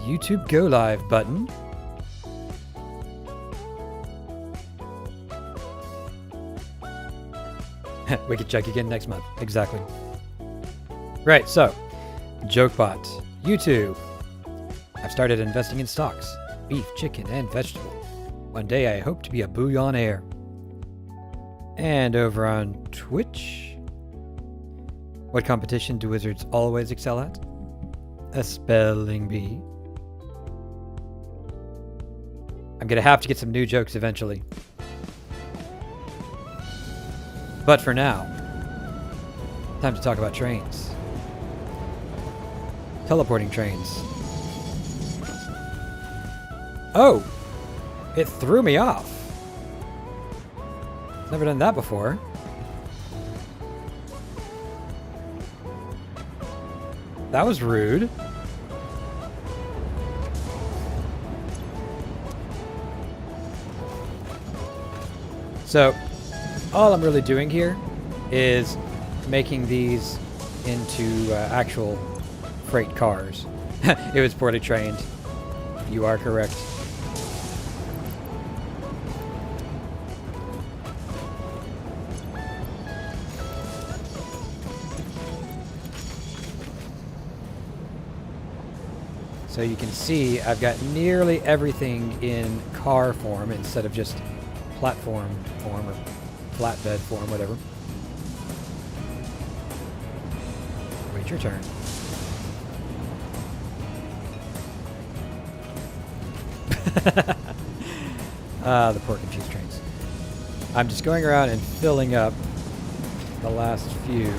YouTube Go Live button. We can check again next month. Exactly. Right, so, JokeBot, YouTube. I've started investing in stocks, beef, chicken, and vegetable. One day I hope to be a billionaire. And over on Twitch, what competition do wizards always excel at? A spelling bee. I'm gonna have to get some new jokes eventually. But for now, time to talk about trains. Teleporting trains. Oh! It threw me off. Never done that before. That was rude. So, all I'm really doing here is making these into actual freight cars. It was poorly trained. You are correct. So you can see I've got nearly everything in car form instead of just platform form or flatbed form, whatever. Wait your turn. The poor confused trains. I'm just going around and filling up the last few.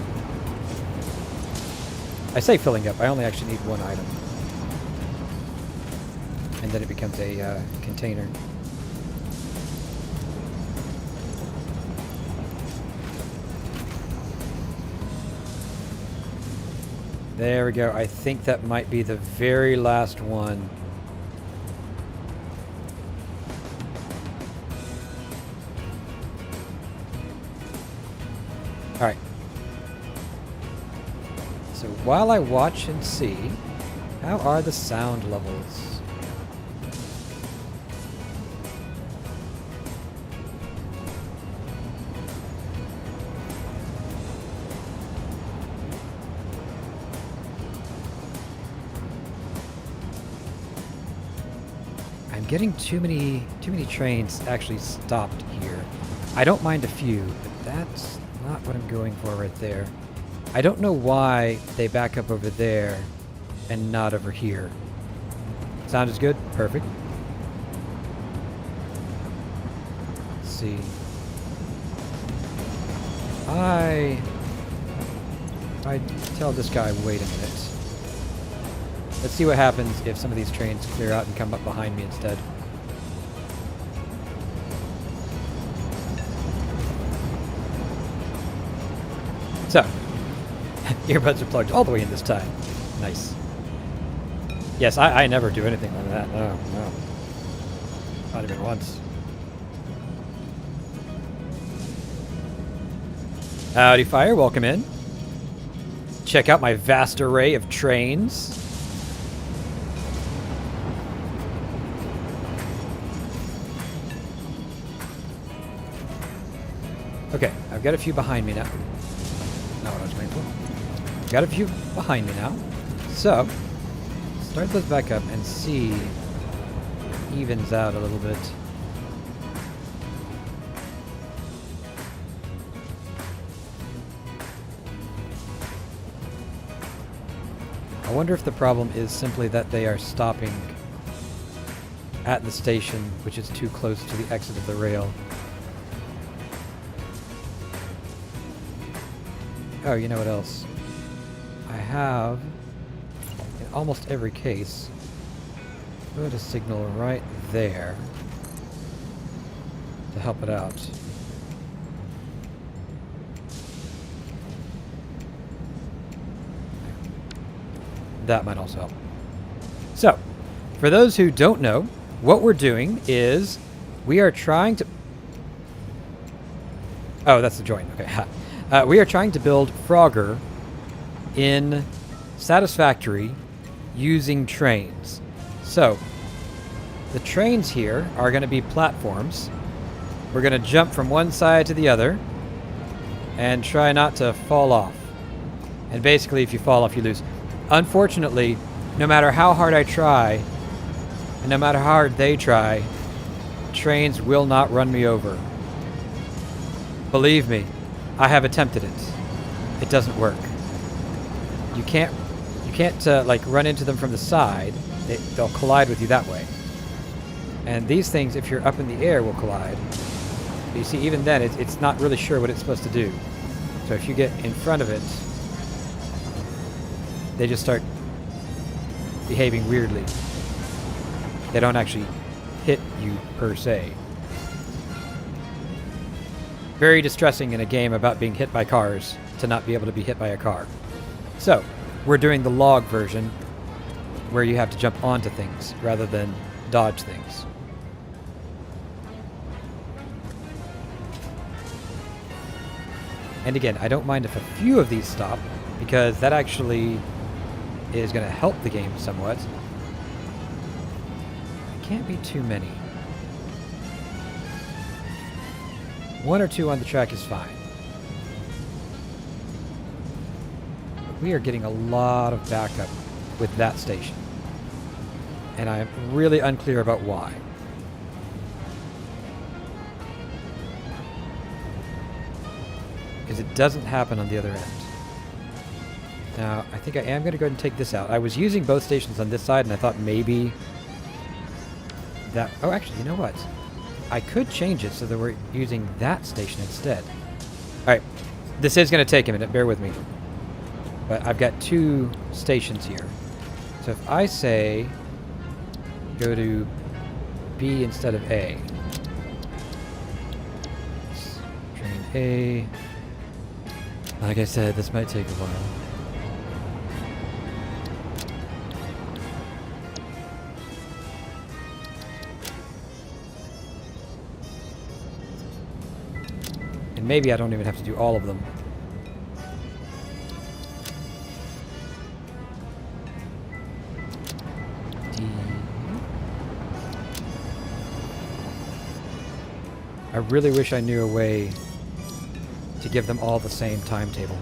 I say filling up, I only actually need one item. And then it becomes a container. There we go. I think that might be the very last one. Alright. So while I watch and see, how are the sound levels? Getting too many trains actually stopped here. I don't mind a few, but that's not what I'm going for right there. I don't know why they back up over there and not over here. Sound is good? Perfect. Let's see. I tell this guy, wait a minute. Let's see what happens if some of these trains clear out and come up behind me instead. So, earbuds are plugged all the way in this time. Nice. Yes, I never do anything like that. No. Not even once. Howdy, Fire. Welcome in. Check out my vast array of trains. Okay, I've got a few behind me now. Not what I was waiting for. Got a few behind me now. So, start those back up and see if it evens out a little bit. I wonder if the problem is simply that they are stopping at the station, which is too close to the exit of the rail. Oh, you know what else? I have, in almost every case, put a signal right there to help it out. That might also help. So, for those who don't know, what we're doing is we are trying to... Oh, that's the joint. Okay. We are trying to build Frogger in Satisfactory using trains. So, the trains here are going to be platforms. We're going to jump from one side to the other and try not to fall off. And basically, if you fall off, you lose. Unfortunately, no matter how hard I try, and no matter how hard they try, trains will not run me over. Believe me, I have attempted it. It doesn't work. You can't like run into them from the side. They'll collide with you that way. And these things, if you're up in the air, will collide. But you see, even then, it's not really sure what it's supposed to do. So if you get in front of it, they just start behaving weirdly. They don't actually hit you per se. Very distressing in a game about being hit by cars to not be able to be hit by a car. So, we're doing the log version where you have to jump onto things rather than dodge things. And again, I don't mind if a few of these stop, because that actually is going to help the game somewhat. It can't be too many. One or two on the track is fine. But we are getting a lot of backup with that station. And I'm really unclear about why. Because it doesn't happen on the other end. Now, I think I am going to go ahead and take this out. I was using both stations on this side, and I thought maybe that... Oh, actually, you know what? I could change it so that we're using that station instead. Alright, this is going to take a minute, bear with me. But I've got two stations here. So if I say go to B instead of A. Train A. Like I said, this might take a while. And maybe I don't even have to do all of them. D. I really wish I knew a way to give them all the same timetable.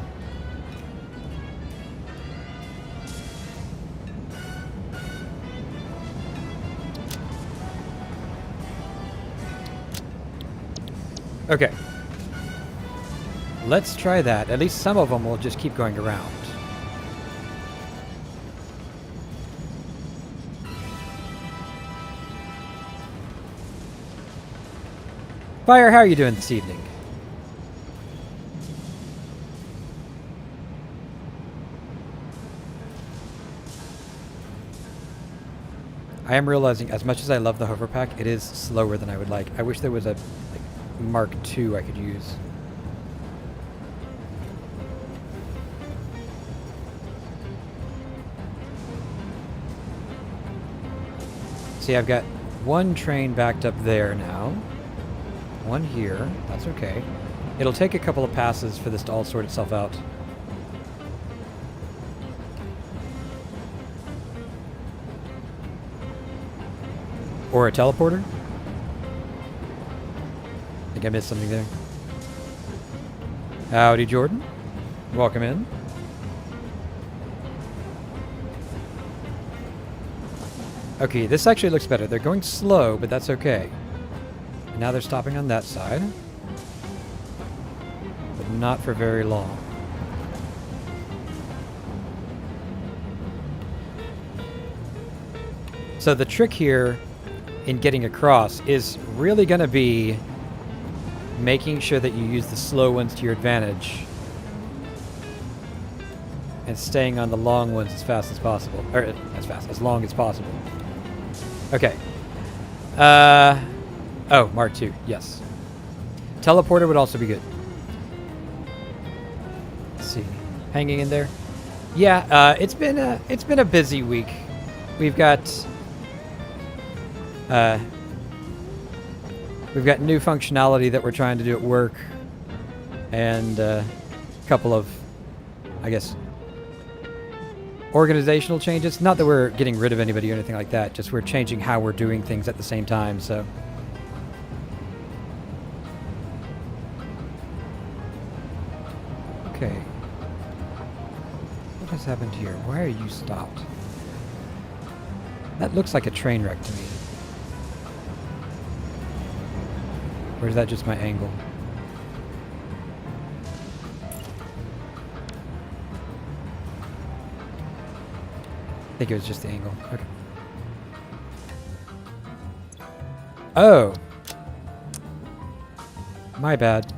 Okay. Let's try that. At least some of them will just keep going around. Fire, how are you doing this evening? I am realizing, as much as I love the hover pack, it is slower than I would like. I wish there was a Mark II I could use. See, I've got one train backed up there now. One here. That's okay. It'll take a couple of passes for this to all sort itself out. Or a teleporter? I think I missed something there. Howdy, Jordan. Welcome in. Okay, this actually looks better. They're going slow, but that's okay. And now they're stopping on that side. But not for very long. So the trick here in getting across is really going to be making sure that you use the slow ones to your advantage and staying on the long ones as fast as possible. Or as long as possible. Okay. Oh, Mark II. Yes. Teleporter would also be good. Let's see. Hanging in there? Yeah, it's been a busy week. We've got new functionality that we're trying to do at work, and a couple of, I guess, organizational changes. Not that we're getting rid of anybody or anything like that, just we're changing how we're doing things at the same time, so. Okay. What has happened here? Why are you stopped? That looks like a train wreck to me. Or is that just my angle? I think it was just the angle. Okay. Oh! My bad.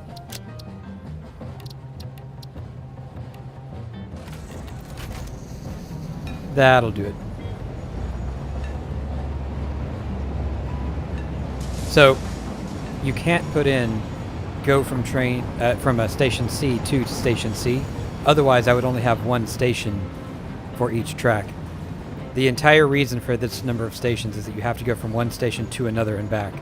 That'll do it. So, you can't put in go from station C to station C. Otherwise, I would only have one station for each track. The entire reason for this number of stations is that you have to go from one station to another and back.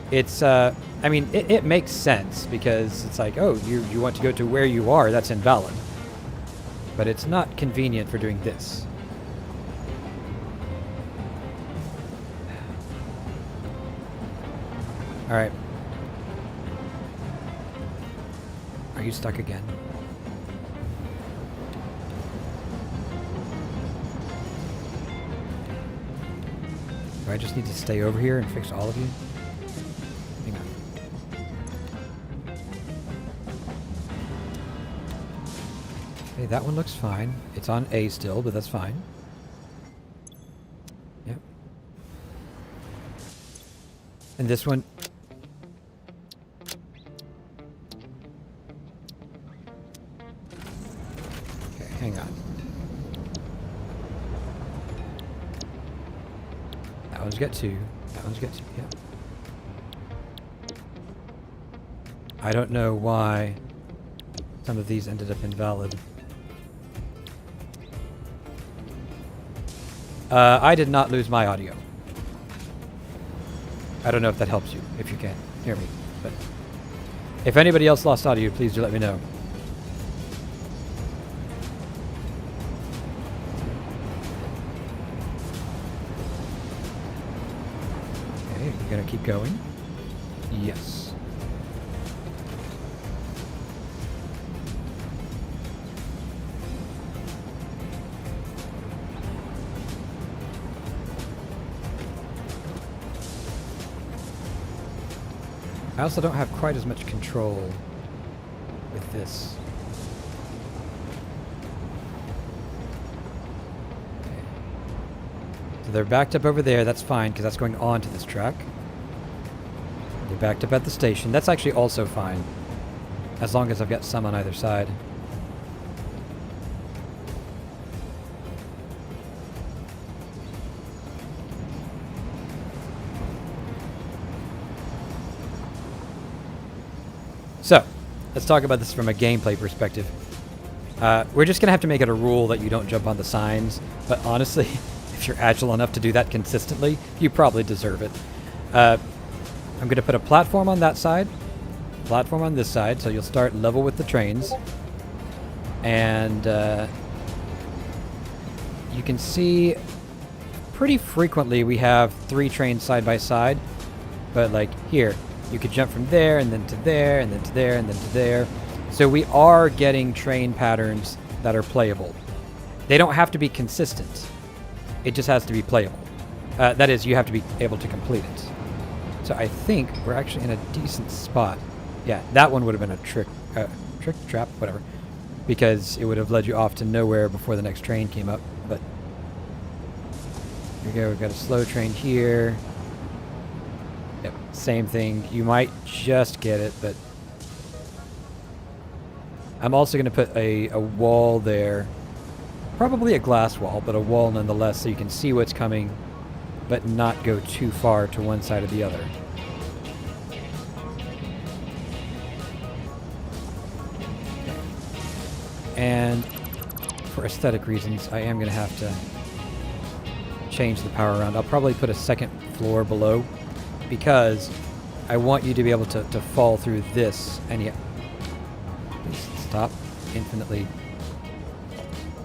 It's, I mean, it makes sense because it's like, oh, you want to go to where you are, that's invalid. But it's not convenient for doing this. Alright. Are you stuck again? Do I just need to stay over here and fix all of you? Hang on. Okay, that one looks fine. It's on A still, but that's fine. Yep. And this one... Okay, hang on. That one's got 2. That one's got 2, yeah. I don't know why some of these ended up invalid. I did not lose my audio. I don't know if that helps you, if you can hear me. But if anybody else lost audio, please do let me know. Okay, you're gonna keep going? Yes. I also don't have quite as much control with this. Okay. So they're backed up over there. That's fine, because that's going on to this track. They're backed up at the station. That's actually also fine, as long as I've got some on either side. So, let's talk about this from a gameplay perspective. We're just going to have to make it a rule that you don't jump on the signs, but honestly, if you're agile enough to do that consistently, you probably deserve it. I'm going to put a platform on that side, platform on this side, so you'll start level with the trains. And you can see pretty frequently we have 3 trains side by side, but like here, you could jump from there, and then to there, and then to there, and then to there. So we are getting train patterns that are playable. They don't have to be consistent. It just has to be playable. That is, you have to be able to complete it. So I think we're actually in a decent spot. Yeah, that one would have been a trick, trap, whatever. Because it would have led you off to nowhere before the next train came up. But here we go, we've got a slow train here. Yep, same thing. You might just get it, but I'm also going to put a wall there. Probably a glass wall, but a wall nonetheless, so you can see what's coming, but not go too far to one side or the other. And for aesthetic reasons, I am going to have to change the power around. I'll probably put a second floor below, because I want you to be able to fall through this. And yeah, please stop infinitely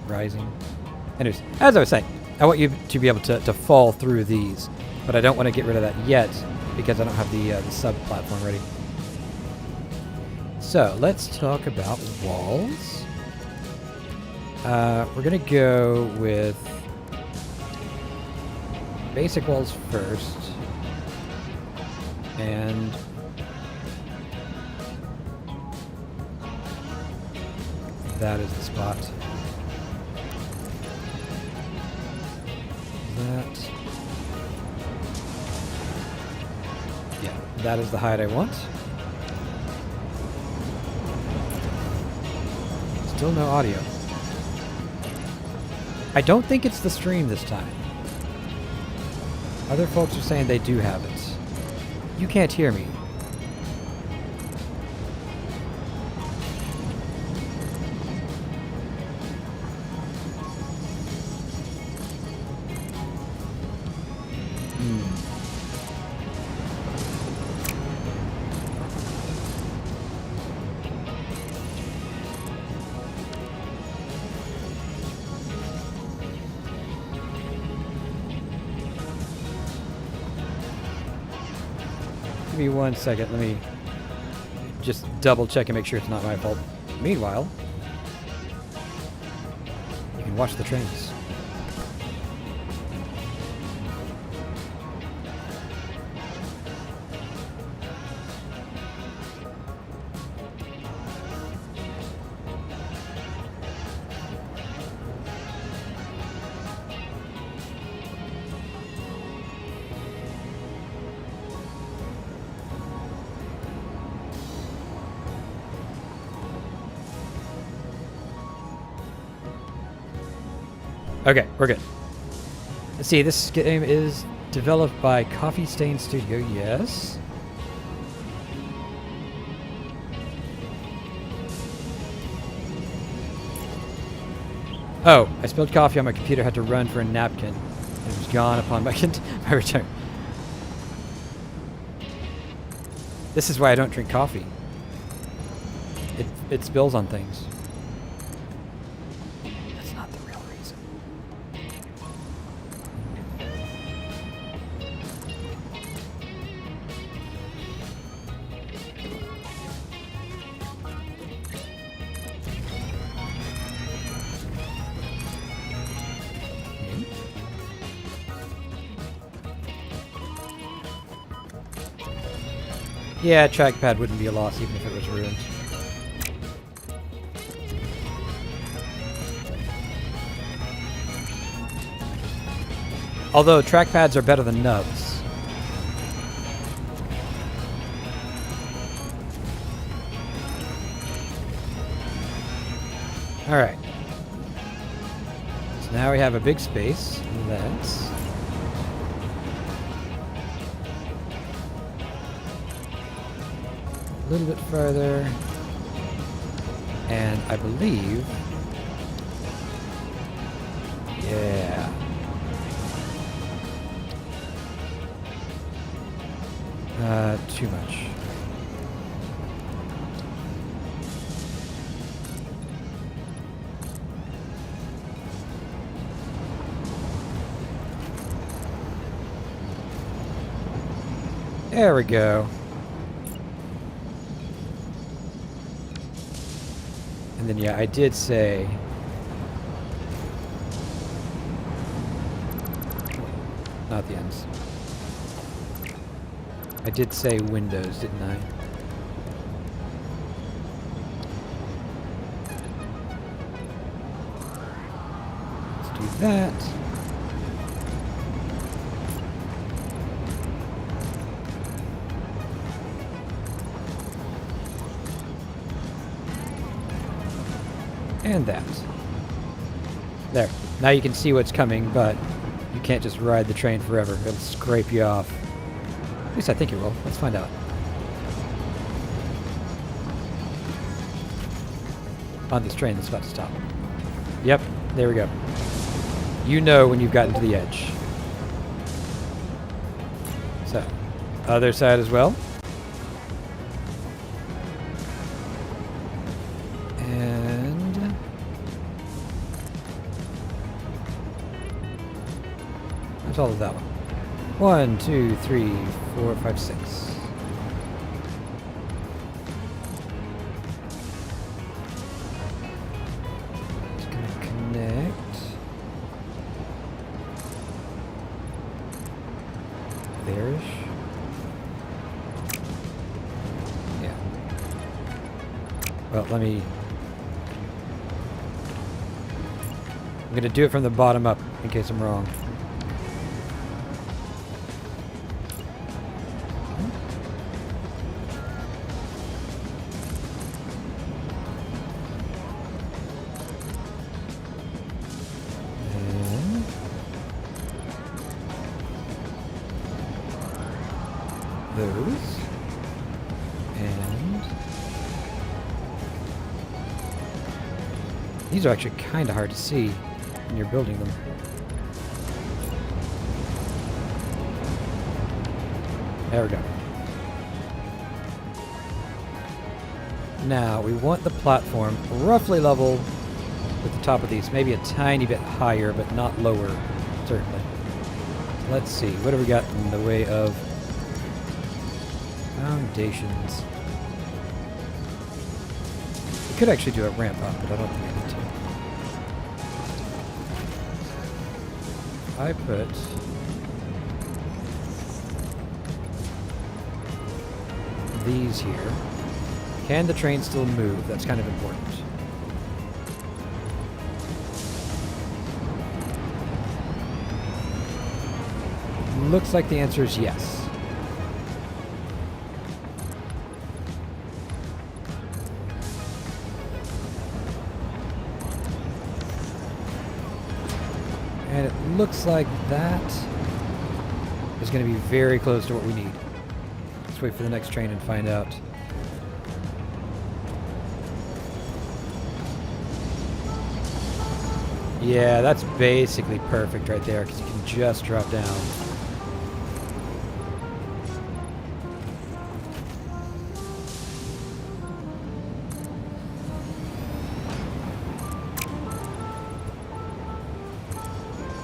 rising. Anyways, as I was saying, I want you to be able to fall through these, but I don't want to get rid of that yet because I don't have the sub-platform ready. So, let's talk about walls. We're going to go with basic walls first. And that is the spot. That. Yeah, that is the height I want. Still no audio. I don't think it's the stream this time. Other folks are saying they do have it. You can't hear me. Give me 1 second. Let me just double check and make sure it's not my fault. Meanwhile, you can watch the trains. Okay, we're good. Let's see, this game is developed by Coffee Stain Studio, yes. Oh, I spilled coffee on my computer, had to run for a napkin. It was gone upon my return. This is why I don't drink coffee. It spills on things. That's not the real reason. Yeah, trackpad wouldn't be a loss even if it was ruined. Although trackpads are better than nubs. Alright. So now we have a big space. Let's... a little bit further. And I believe... yeah. Too much. There we go. And then, yeah, I did say... not the ends. I did say windows, didn't I? Let's do that. And that. There. Now you can see what's coming, but you can't just ride the train forever. It'll scrape you off. At least I think it will. Let's find out. On this train that's about to stop. Yep, there we go. You know when you've gotten to the edge. So, other side as well. And... tall is that one? 1, 2, 3, 4, 5, 6. Just gonna connect. There-ish. Yeah. Well, let me... I'm gonna do it from the bottom up, in case I'm wrong. Those. And these are actually kind of hard to see when you're building them. There we go. Now we want the platform roughly level with the top of these, maybe a tiny bit higher, but not lower, certainly. Let's see, what have we got in the way of foundations? We could actually do a ramp up, but I don't think I need to. I put these here. Can the train still move? That's kind of important. Looks like the answer is yes. And it looks like that is going to be very close to what we need. Let's wait for the next train and find out. Yeah, that's basically perfect right there, because you can just drop down.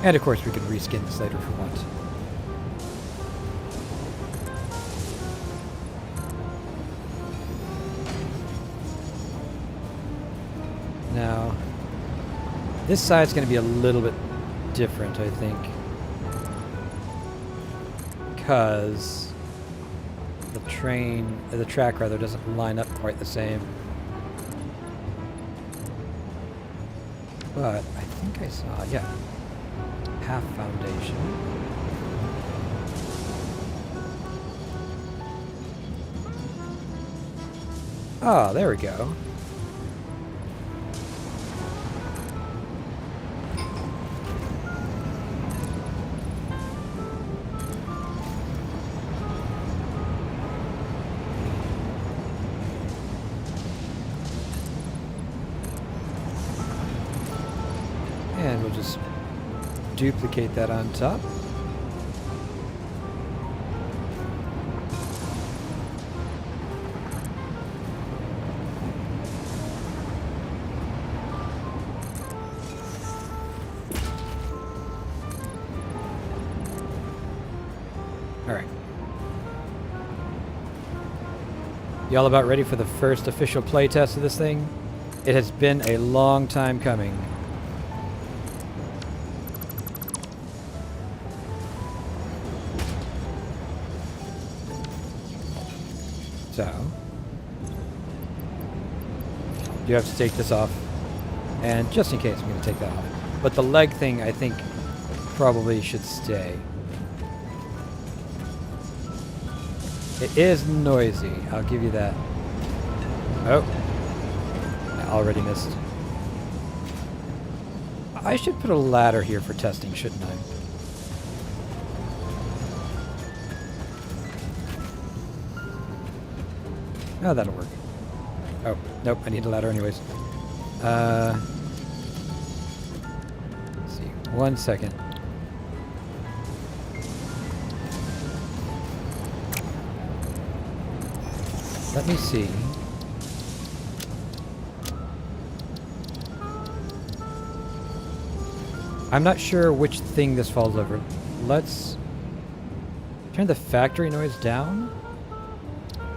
And of course we could reskin this later if we want. Now, this side's going to be a little bit different, I think, because the track rather, doesn't line up quite the same. But I think I saw, yeah, half foundation. Oh, there we go. And we'll just duplicate that on top. All right. Y'all about ready for the first official playtest of this thing? It has been a long time coming. So, you have to take this off, and just in case, I'm going to take that off. But the leg thing, I think, probably should stay. It is noisy, I'll give you that. Oh, I already missed. I should put a ladder here for testing, shouldn't I? Oh, that'll work. Oh, nope, I need a ladder anyways. Let's see, 1 second. Let me see. I'm not sure which thing this falls over. let's turn the factory noise down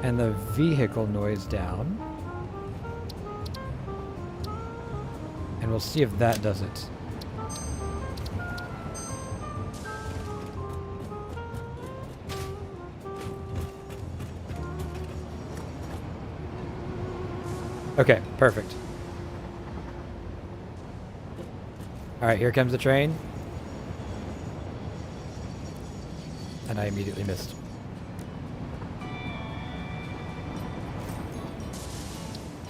and the vehicle noise down. And we'll see if that does it. Okay, perfect. Alright, here comes the train. And I immediately missed.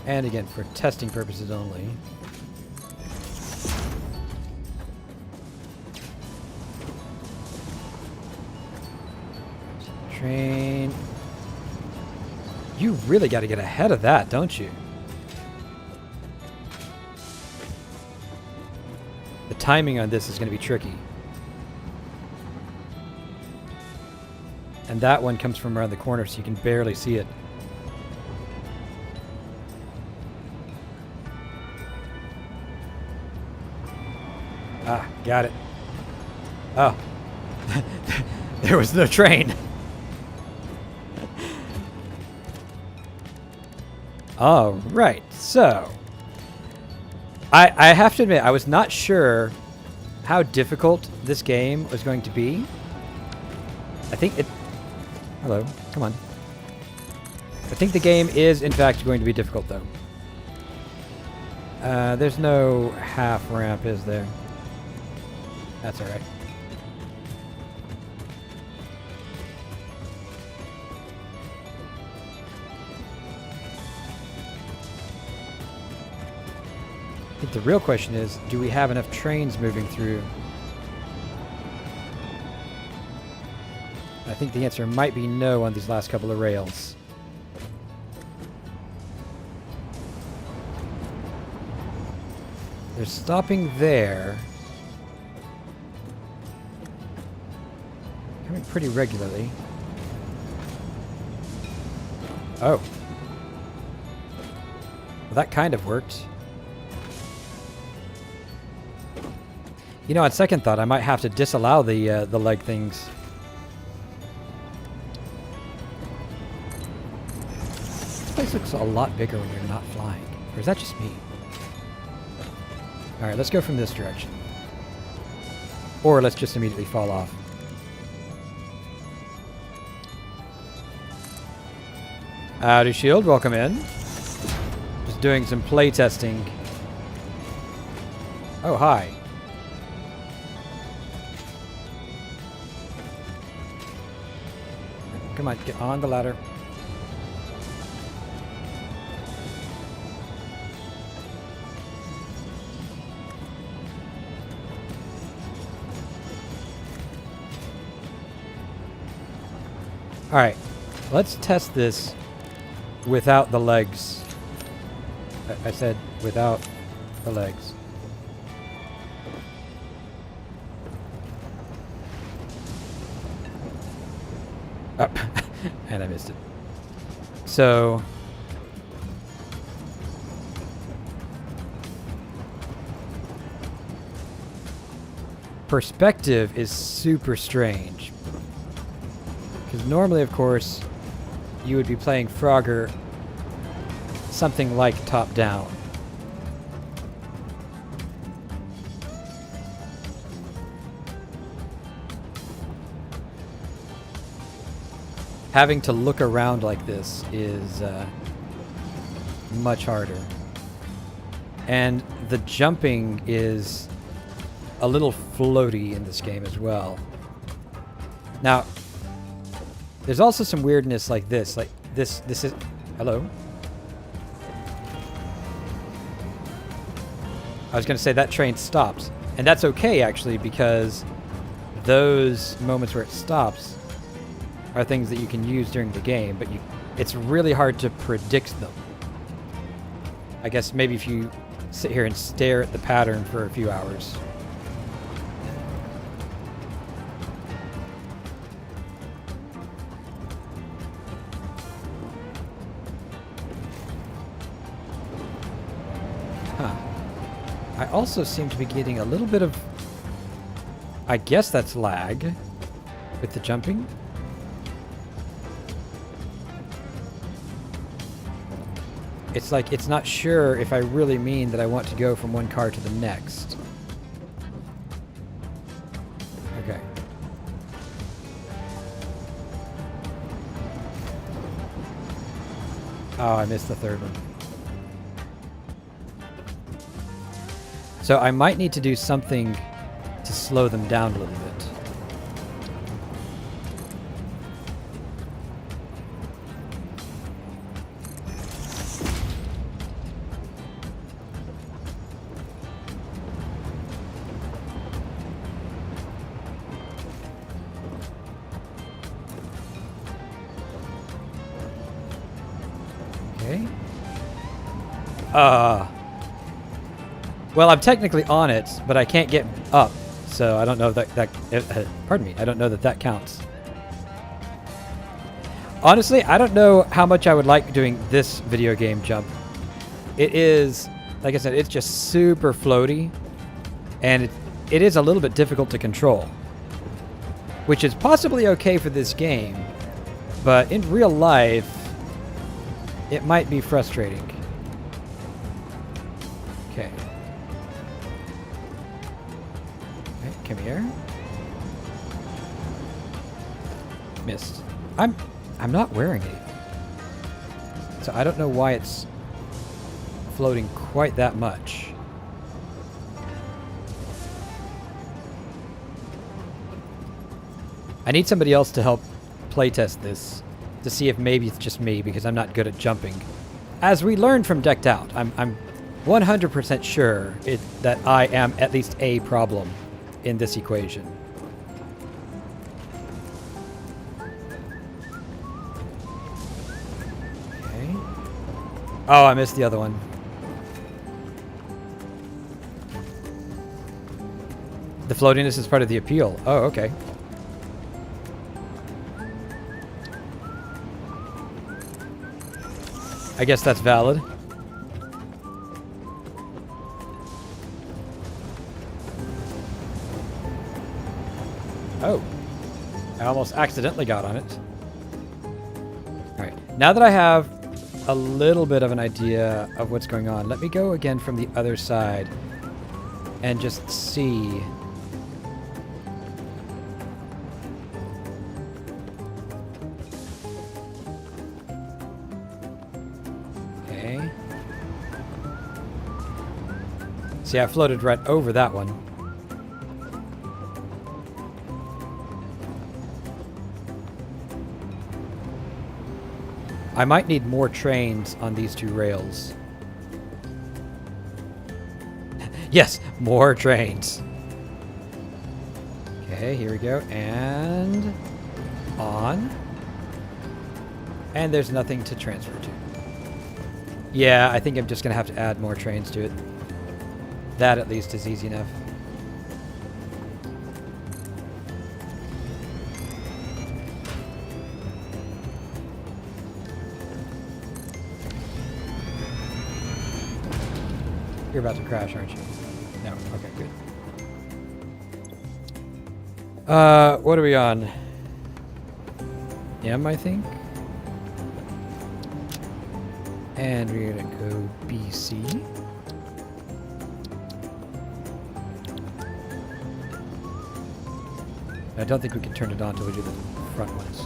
And again, for testing purposes only. Train. You really got to get ahead of that, don't you? The timing on this is going to be tricky. And that one comes from around the corner, so you can barely see it. Ah, got it. Oh. There was no train. All right, so I have to admit, I was not sure how difficult this game was going to be. I think it... Hello, come on. I think the game is, in fact, going to be difficult, though. There's no half ramp, is there? That's all right. I think the real question is, do we have enough trains moving through? I think the answer might be no on these last couple of rails. They're stopping there. Coming pretty regularly. Oh. Well, that kind of worked. You know, on second thought, I might have to disallow the leg things. This place looks a lot bigger when you're not flying. Or is that just me? Alright, let's go from this direction. Or let's just immediately fall off. Howdy, Shield. Welcome in. Just doing some play testing. Oh, hi. Come on, get on the ladder. Alright, let's test this without the legs. I said without the legs. Oh, and I missed it. So... perspective is super strange. Because normally, of course, you would be playing Frogger something like top-down. Having to look around like this is much harder. And the jumping is a little floaty in this game as well. Now, there's also some weirdness like this. Like this is... Hello? I was going to say that train stops. And that's okay, actually, because those moments where it stops are things that you can use during the game, but it's really hard to predict them. I guess maybe if you sit here and stare at the pattern for a few hours. Huh. I also seem to be getting a little bit of... I guess that's lag. with the jumping. It's like it's not sure if I really mean that I want to go from one car to the next. Okay. Oh, I missed the third one. So I might need to do something to slow them down a little bit. Okay. Well, I'm technically on it, but I can't get up, so I don't know that pardon me, I don't know that counts. Honestly, I don't know how much I would like doing this video game jump. It is, like I said, it's just super floaty, and it is a little bit difficult to control, which is possibly okay for this game, but in real life, it might be frustrating. Okay. Come here. Missed. I'm not wearing it. So I don't know why it's floating quite that much. I need somebody else to help playtest this to see if maybe it's just me because I'm not good at jumping. As we learned from Decked Out, I'm 100% sure that I am at least a problem in this equation. Okay. Oh, I missed the other one. The floatiness is part of the appeal. Oh, okay. I guess that's valid. Oh, I almost accidentally got on it. All right, now that I have a little bit of an idea of what's going on, let me go again from the other side and just see. Okay. See, I floated right over that one. I might need more trains on these two rails. Yes, more trains. Okay, here we go. And on. And there's nothing to transfer to. Yeah, I think I'm just going to have to add more trains to it. That at least is easy enough. You're about to crash, aren't you? No. Okay, good. What are we on? M, I think. And we're gonna go BC. I don't think we can turn it on until we do the front ones.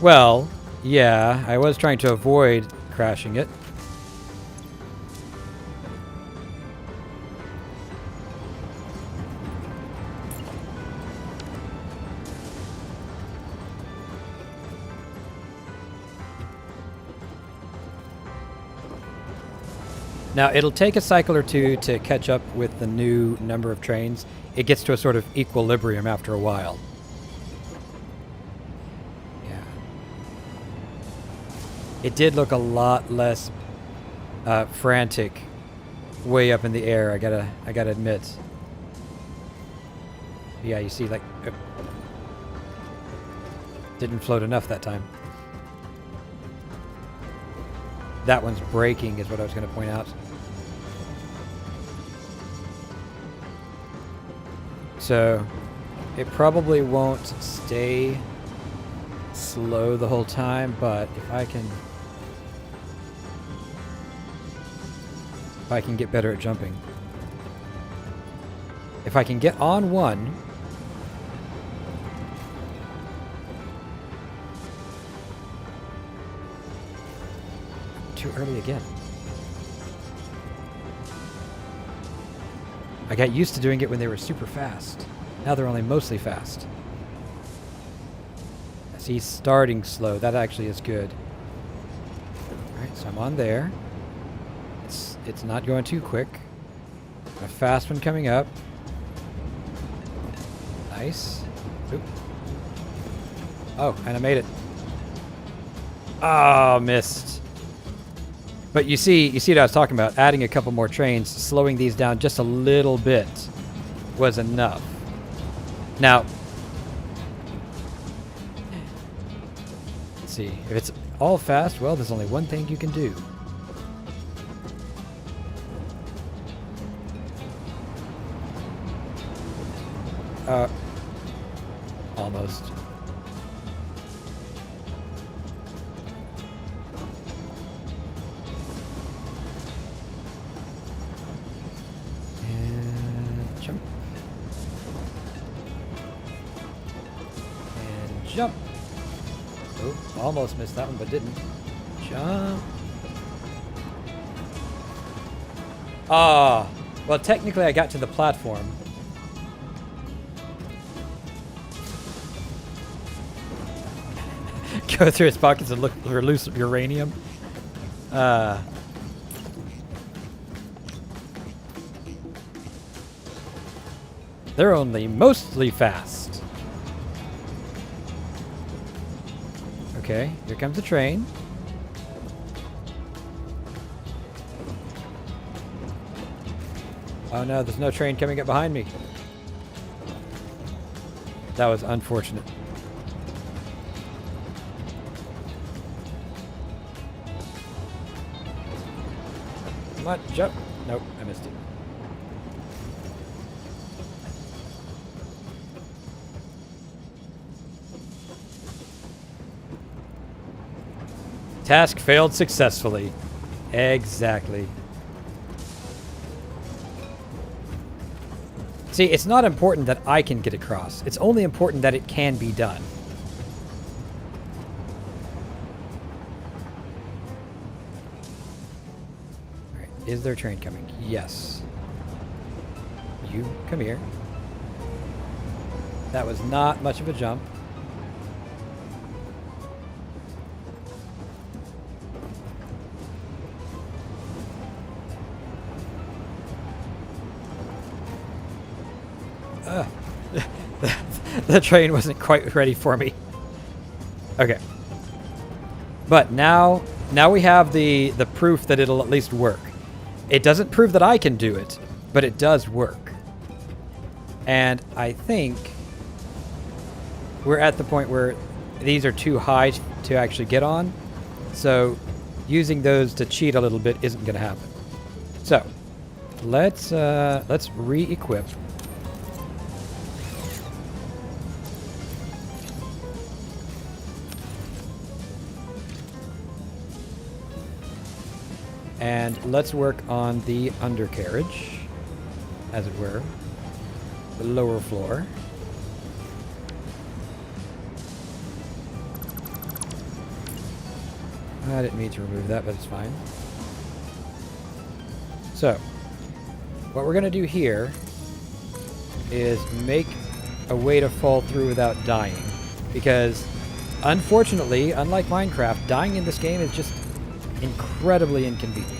Well, yeah, I was trying to avoid crashing it. Now, it'll take a cycle or two to catch up with the new number of trains. It gets to a sort of equilibrium after a while. it did look a lot less frantic way up in the air. I gotta admit. Yeah, you see, like, didn't float enough that time. That one's braking, is what I was going to point out. So, it probably won't stay slow the whole time, but if I can get better at jumping. If I can get on one, too early again. I got used to doing it when they were super fast. Now they're only mostly fast. I see starting slow. That actually is good. Alright, so I'm on there. It's not going too quick. A fast one coming up. Nice. Oop. Oh, and I made it. Oh, missed. But you see what I was talking about. Adding a couple more trains, slowing these down just a little bit was enough. Now, let's see. If it's all fast, well, there's only one thing you can do. Almost. And jump. And jump. Oh, almost missed that one, but didn't. Jump. Ah, well, technically I got to the platform. Go through his pockets and look for loose uranium. They're only mostly fast. Okay, here comes the train. Oh no, there's no train coming up behind me. That was unfortunate. Come on, jump. Nope, I missed it. Task failed successfully. Exactly. See, it's not important that I can get across. It's only important that it can be done. Is there a train coming? Yes. You, come here. That was not much of a jump. The train wasn't quite ready for me. Okay. But now we have the proof that it'll at least work. It doesn't prove that I can do it, but it does work. And I think we're at the point where these are too high to actually get on. So using those to cheat a little bit isn't going to happen. So let's re-equip. And let's work on the undercarriage, as it were, the lower floor. I didn't mean to remove that, but it's fine. So, what we're going to do here is make a way to fall through without dying. Because, unfortunately, unlike Minecraft, dying in this game is just incredibly inconvenient.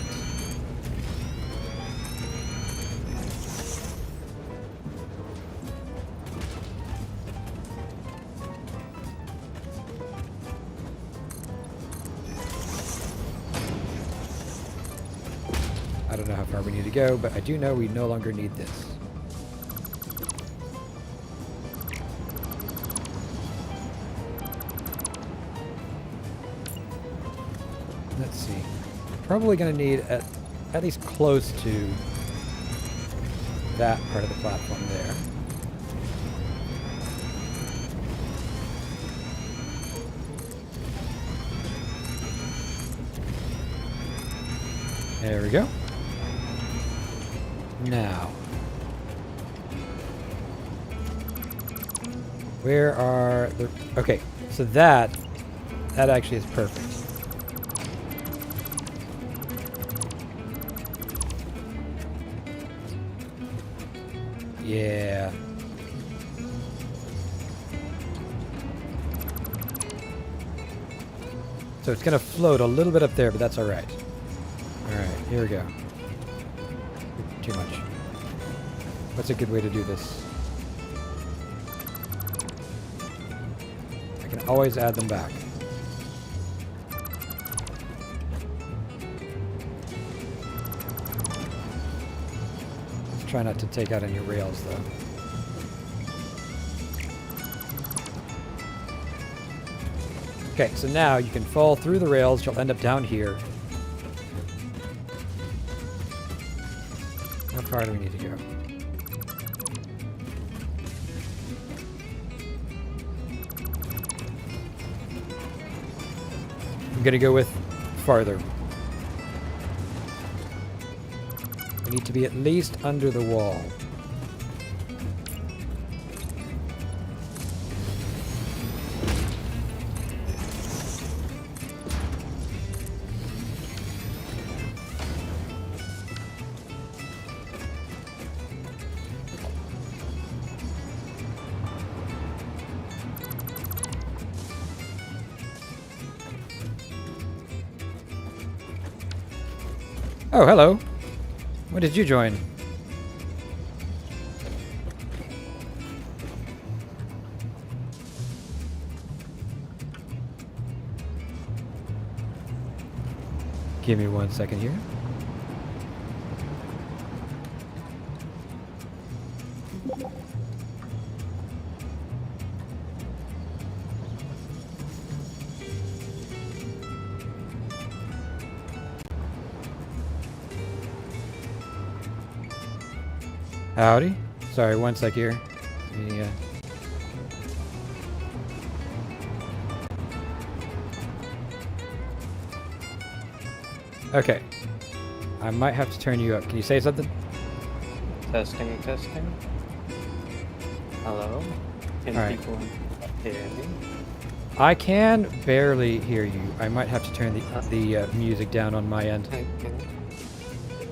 I don't know how far we need to go, but I do know we no longer need this. Let's see. Probably going to need at least close to that part of the platform there. There we go. Now, where are the... Okay, so that actually is perfect. Yeah. So it's going to float a little bit up there, but that's all right. All right, here we go. Too much. What's a good way to do this? I can always add them back. Let's try not to take out any rails, though. Okay, so now you can fall through the rails. You'll end up down here. How far do we need to go? I'm going to go with farther. We need to be at least under the wall. Oh, hello. When did you join? Give me 1 second here. Howdy. Sorry, 1 sec here. Yeah. Okay. I might have to turn you up. Can you say something? Testing, testing. Hello? Can All right. people hear me? I can barely hear you. I might have to turn the music down on my end. Okay.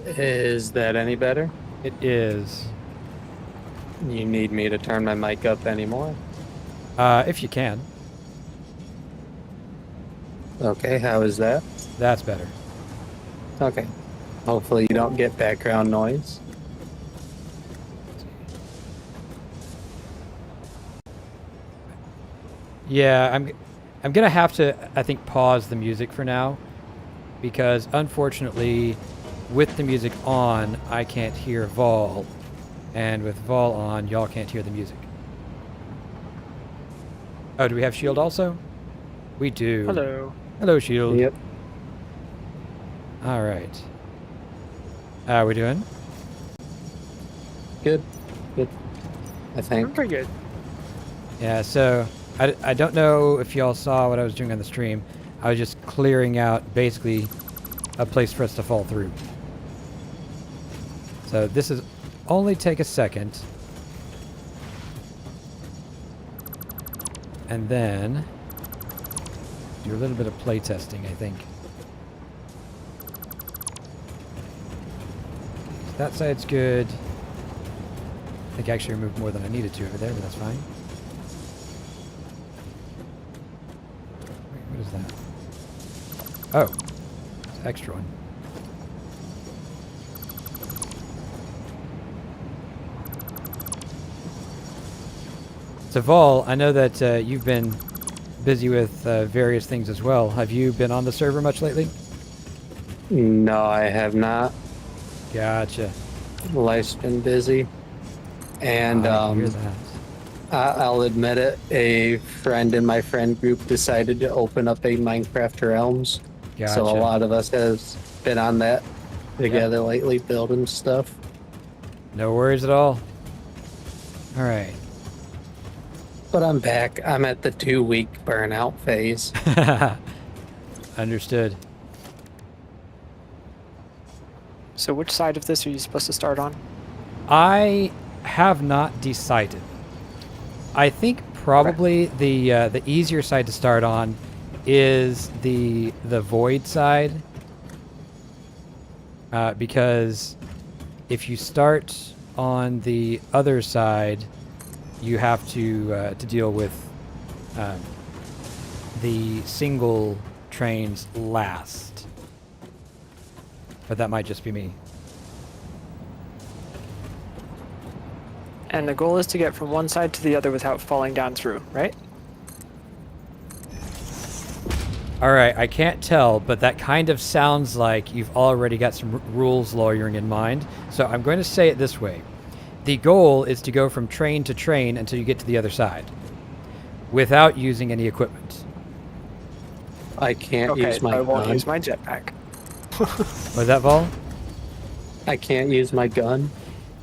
Is that any better? It is. You need me to turn my mic up anymore? If you can. Okay, how is that? That's better. Okay. Hopefully you don't get background noise. Yeah, I'm gonna have to, I think, pause the music for now, because unfortunately, with the music on, I can't hear Vol, and with Vol on, y'all can't hear the music. Oh, do we have Shield also? We do. Hello. Hello, Shield. Yep. All right. How are we doing? Good. Good. I think. Pretty good. Yeah, so I don't know if y'all saw what I was doing on the stream. I was just clearing out basically a place for us to fall through. So this is only take a second. And then do a little bit of play testing, I think. So that side's good. I think I actually removed more than I needed to over there, but that's fine. Wait, what is that? Oh, it's an extra one. So Vol, I know that you've been busy with various things as well. Have you been on the server much lately? No, I have not. Gotcha. Life's been busy. And I hear that. I'll admit it, a friend in my friend group decided to open up a Minecraft Realms. So a Gotcha. lot of us has been on that together lately, building stuff. No worries at all. All right. But I'm back. I'm at the 2-week burnout phase. Understood. So which side of this are you supposed to start on? I have not decided. I think probably the easier side to start on is the void side, because if you start on the other side, you have to deal with the single trains last. But that might just be me. And the goal is to get from one side to the other without falling down through, right? All right, I can't tell, but that kind of sounds like you've already got some rules lawyering in mind. So I'm going to say it this way. The goal is to go from train to train until you get to the other side without using any equipment. I can't Okay, use my I won't gun. use my jetpack. Was that Vol? I can't use my gun.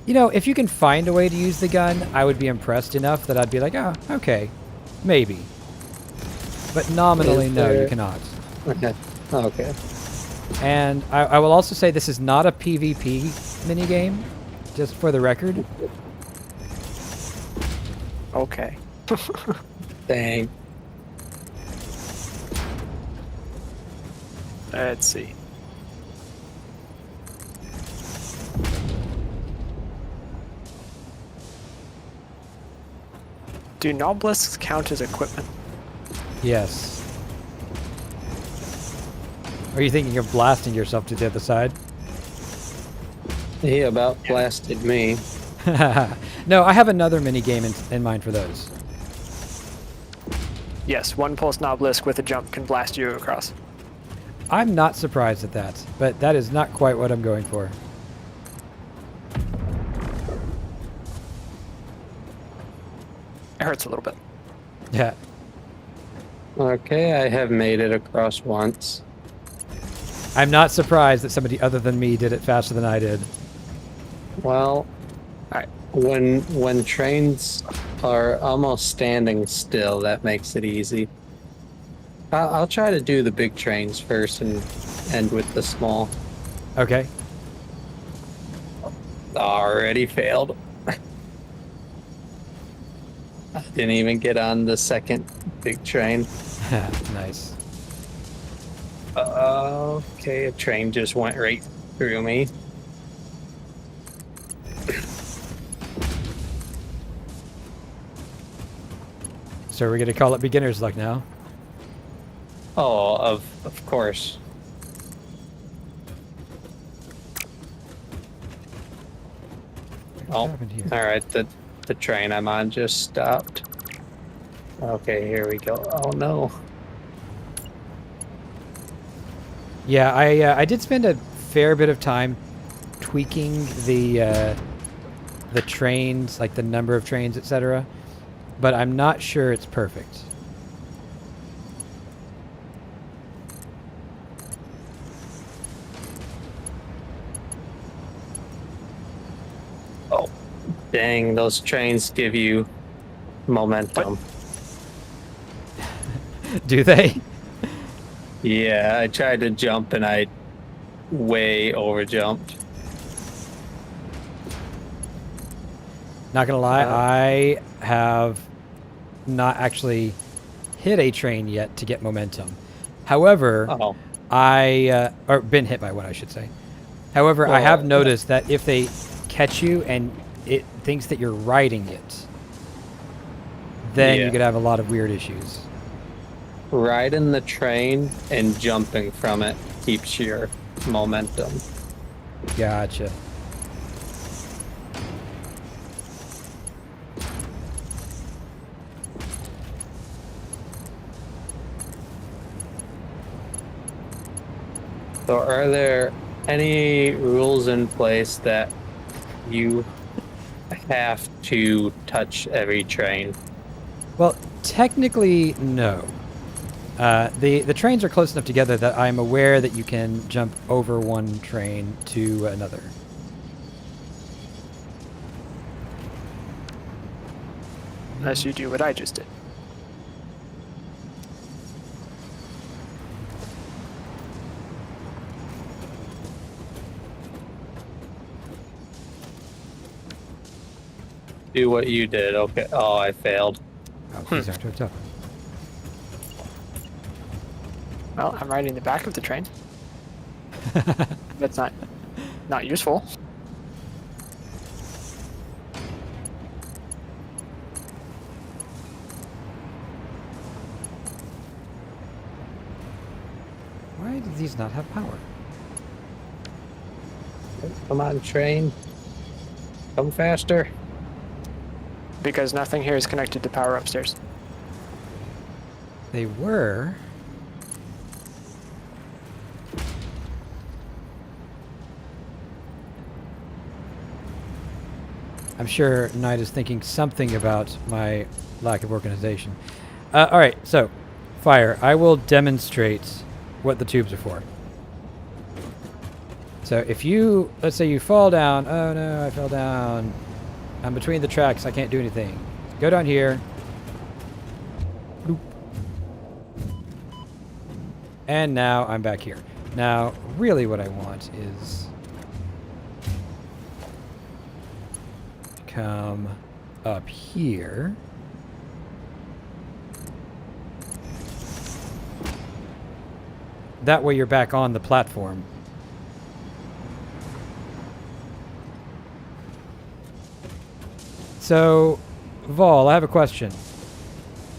You know, if you can find a way to use the gun, I would be impressed enough that I'd be like, oh, okay, maybe. But nominally, Is no, you there- cannot. Okay. Okay. And I will also say this is not a PvP minigame, just for the record. Okay. Dang. Let's see. Do Noblisks count as equipment? Yes. Are you thinking of blasting yourself to the other side? He about blasted me. No, I have another minigame in mind for those. Yes, one pulse Noblisk with a jump can blast you across. I'm not surprised at that, but that is not quite what I'm going for. It hurts a little bit. Yeah. Okay, I have made it across once. I'm not surprised that somebody other than me did it faster than I did. Well, Alright. when trains are almost standing still, that makes it easy. I'll try to do the big trains first and end with the small. Okay. Already failed. I didn't even get on the second big train. Nice. Okay, a train just went right through me. So we're going to call it beginner's luck now. Oh, of course. What Oh, happened here? all right. The train I'm on just stopped. Okay, here we go. Oh no. Yeah, I did spend a fair bit of time tweaking the trains, like the number of trains, etc. But I'm not sure it's perfect. Oh, dang! Those trains give you momentum. Do they? Yeah, I tried to jump and I way over jumped. Not gonna lie, I have not actually hit a train yet to get momentum. However, Oh, or been hit by one, I should say. However, I have Well, noticed that if they catch you and it thinks that you're riding it, then you Yeah. could have a lot of weird issues. riding the train and jumping from it keeps your momentum. Gotcha. So, are there any rules in place that you have to touch every train? Well, technically, no. The trains are close enough together that I'm aware that you can jump over one train to another. Unless you do what I just did. Do what you did. Okay. Oh, I failed. Oh, these aren't hooked up. Well, I'm riding the back of the train. That's not useful. Why do these not have power? Come on, train. Come faster. Because nothing here is connected to power upstairs. They were. I'm sure Knight is thinking something about my lack of organization. All right, so Fire, I will demonstrate what the tubes are for. So if you, let's say you fall down. Oh no, I fell down. I'm between the tracks. I can't do anything. Go down here. Bloop. And now I'm back here. Now, really what I want is come up here. That way you're back on the platform. So, Vol, I have a question.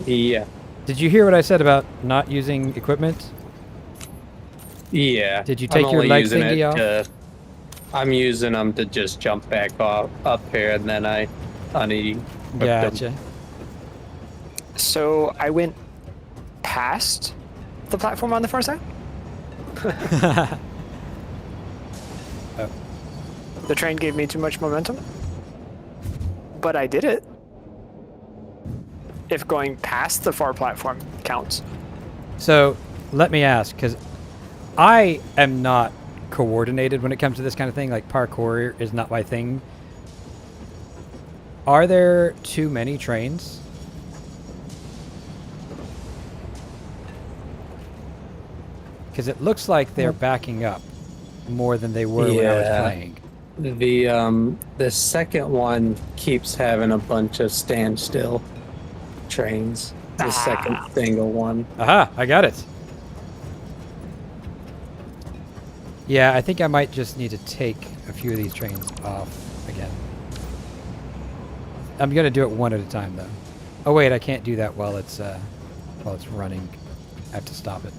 Yeah. Did you hear what I said about not using equipment? Yeah. Did you take I'm your only leg using thingy it off? I'm using them to just jump back up here, and then I unequip them. Gotcha. So I went past the platform on the far side. Oh. The train gave me too much momentum. But I did it. If going past the far platform counts. So, let me ask, because I am not coordinated when it comes to this kind of thing. Like, parkour is not my thing. Are there too many trains? Because it looks like they're backing up more than they were when I was Yeah. playing. The second one keeps having a bunch of standstill trains. The second single one. Aha, I got it. Yeah, I think I might just need to take a few of these trains off again. I'm gonna do it one at a time though. Oh wait, I can't do that while it's running. I have to stop it.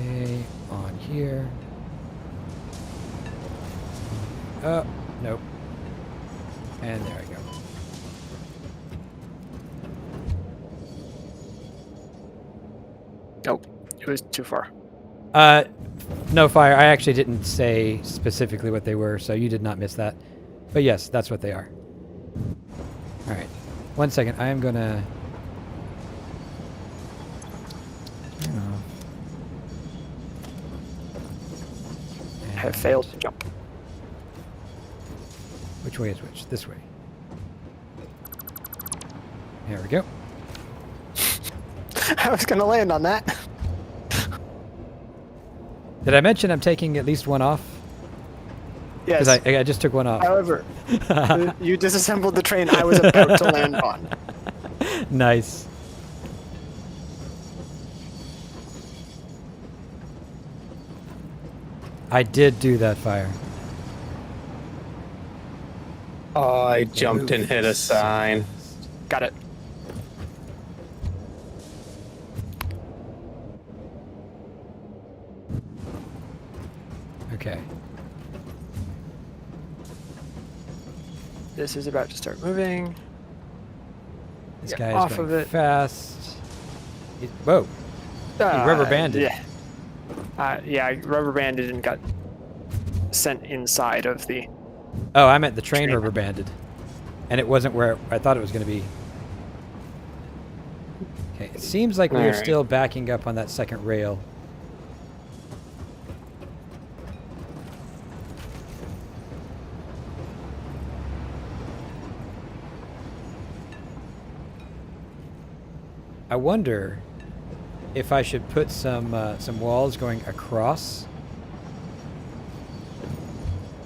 Okay, on here. Oh, nope. And there I go. Nope, it was too far. No, Fire, I actually didn't say specifically what they were, so you did not miss that. But yes, that's what they are. Alright. 1 second, I am gonna turn off. I have failed to jump. Which way is which? This way. There we go. I was gonna land on that. Did I mention I'm taking at least one off? Yes. Because I just took one off. However, you disassembled the train I was about to land on. Nice. I did do that, Fire. Oh, I jumped and hit a sign. Got it. Okay. This is about to start moving. This Get guy off is going of it. fast. Whoa. He rubber banded. Yeah. Yeah, I rubber banded and got sent inside of the. Oh, I meant the train Train. rubber banded. And it wasn't where I thought it was going to be. Okay, it seems like we're Alright. still backing up on that second rail. I wonder if I should put some walls going across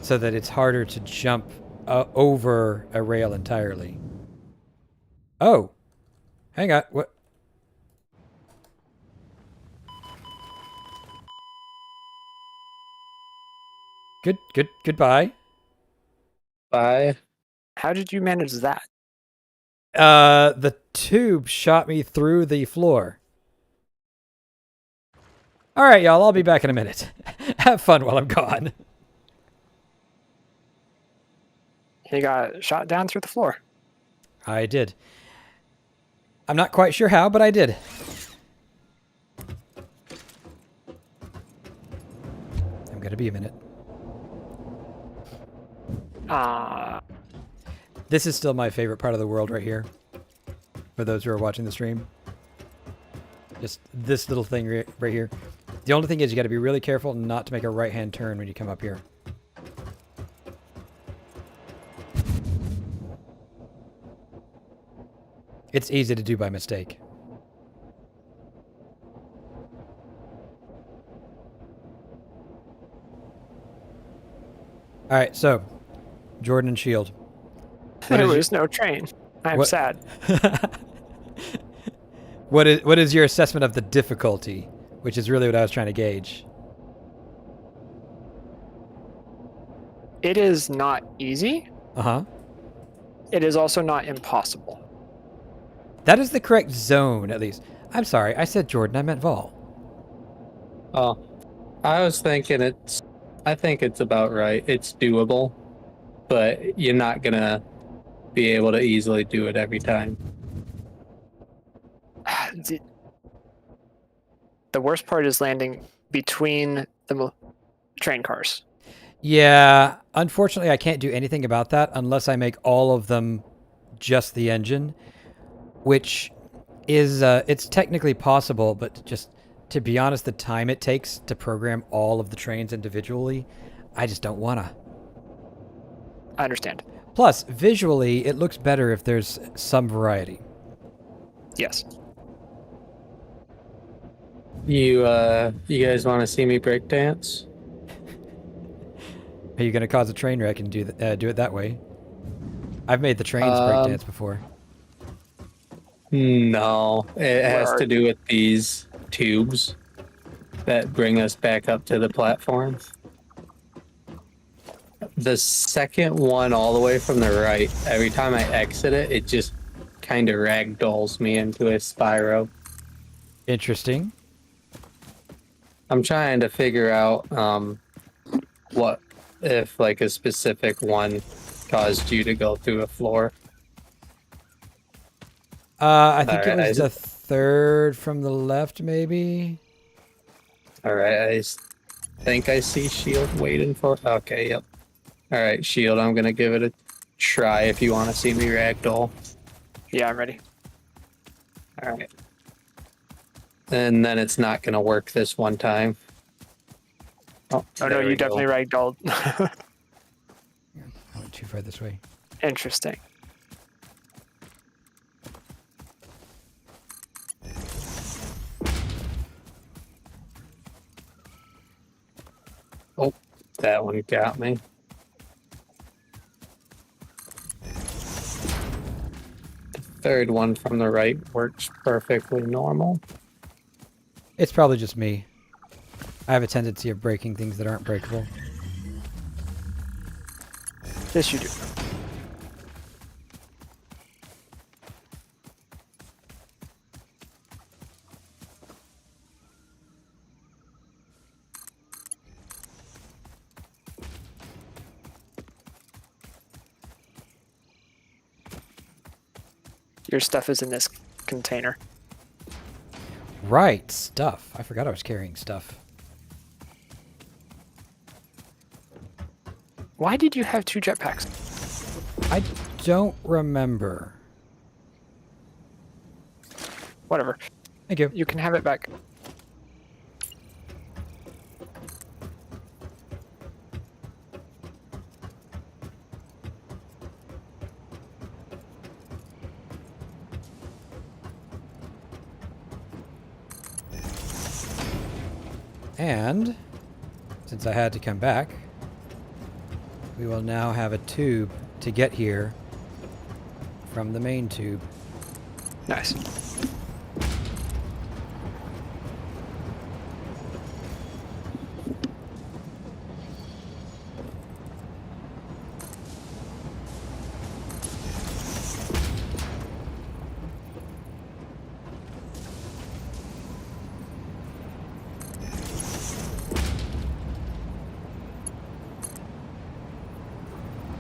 so that it's harder to jump over a rail entirely. Oh, hang on. What? Goodbye. Bye. How did you manage that? The tube shot me through the floor. All right, y'all. I'll be back in a minute. Have fun while I'm gone. He got shot down through the floor. I did. I'm not quite sure how, but I did. I'm gonna be a minute. This is still my favorite part of the world right here. For those who are watching the stream. Just this little thing right here. The only thing is you got to be really careful not to make a right-hand turn when you come up here. It's easy to do by mistake. All right, so Jordan and Shield. There was no train. I'm What- sad. What is your assessment of the difficulty, which is really what I was trying to gauge? It is not easy. Uh-huh. It is also not impossible. That is the correct zone, at least. I'm sorry, I said Jordan, I meant Vol. Oh, I was thinking I think it's about right. It's doable, but you're not gonna be able to easily do it every time. The worst part is landing between the train cars. Yeah, unfortunately, I can't do anything about that unless I make all of them just the engine, which is, it's technically possible, but just to be honest, the time it takes to program all of the trains individually, I just don't want to. I understand. Plus, visually, it looks better if there's some variety. Yes. You guys want to see me break dance? Are you going to cause a train wreck and do it that way? I've made the trains breakdance before. No, it has are to do with these tubes that bring us back up to the platform. The second one all the way from the right, every time I exit it, it just kind of ragdolls me into a spiral. Interesting. I'm trying to figure out what if like a specific one caused you to go through a floor. I think it Alright, was the third from the left, maybe. All right, think I see Shield waiting for. Okay, yep. All right, Shield, I'm gonna give it a try if you want to see me ragdoll. Yeah, I'm ready. All right. And then it's not gonna work this one time. Oh no, there we you go. definitely ragdolled. I went too far this way. Interesting. Oh, that one got me. The third one from the right works perfectly normal. It's probably just me. I have a tendency of breaking things that aren't breakable. Yes, you do. Your stuff is in this container. Right, stuff. I forgot I was carrying stuff. Why did you have 2 jetpacks? I don't remember. Whatever. Thank you. You can have it back. And since I had to come back, we will now have a tube to get here from the main tube. Nice.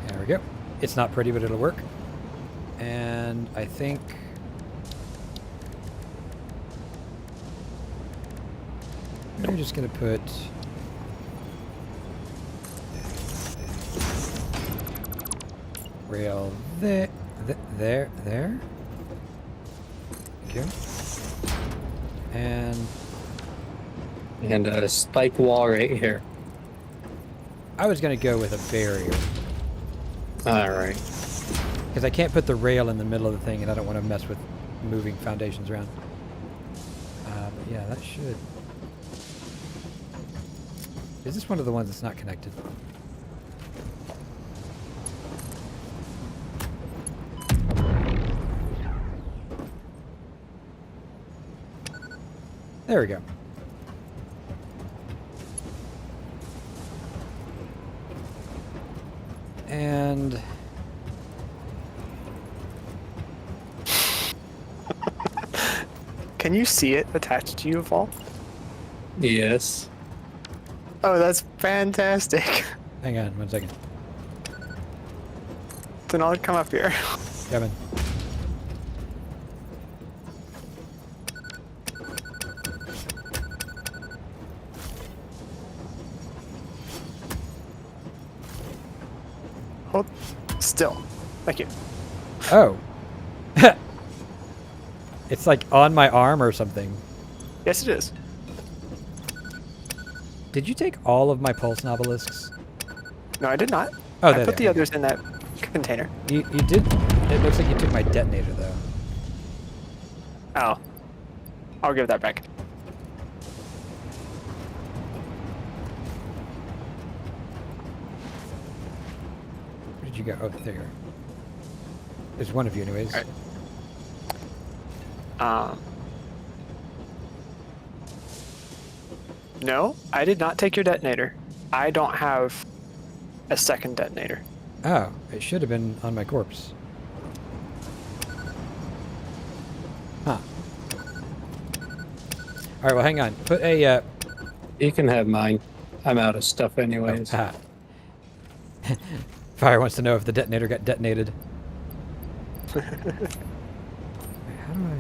There we go. It's not pretty, but it'll work. And I think we're just going to put rail there. Thank you. And a spike wall right here. I was going to go with a barrier Alright. because I can't put the rail in the middle of the thing, and I don't want to mess with moving foundations around. But yeah, that should. Is this one of the ones that's not connected? There we go. And Can you see it attached to you, Vol? Yes. Oh, that's fantastic. hang on 1 second. Then I'll come up here. Kevin. Hold still. Thank you. Oh. It's like on my arm or something. Yes, it is. Did you take all of my pulse nobelisks? No, I did not. Oh, I there put they the are. others in that container. You did. It looks like you took my detonator though. Oh. I'll give that back. Where did you go? Oh, there you are. There's one of you, anyways. Alright. No, I did not take your detonator. I don't have a second detonator. Oh, it should have been on my corpse. Huh. All right. Well, hang on. Put a. You can have mine. I'm out of stuff anyways. Ah. Fire wants to know if the detonator got detonated. Wait, how do I?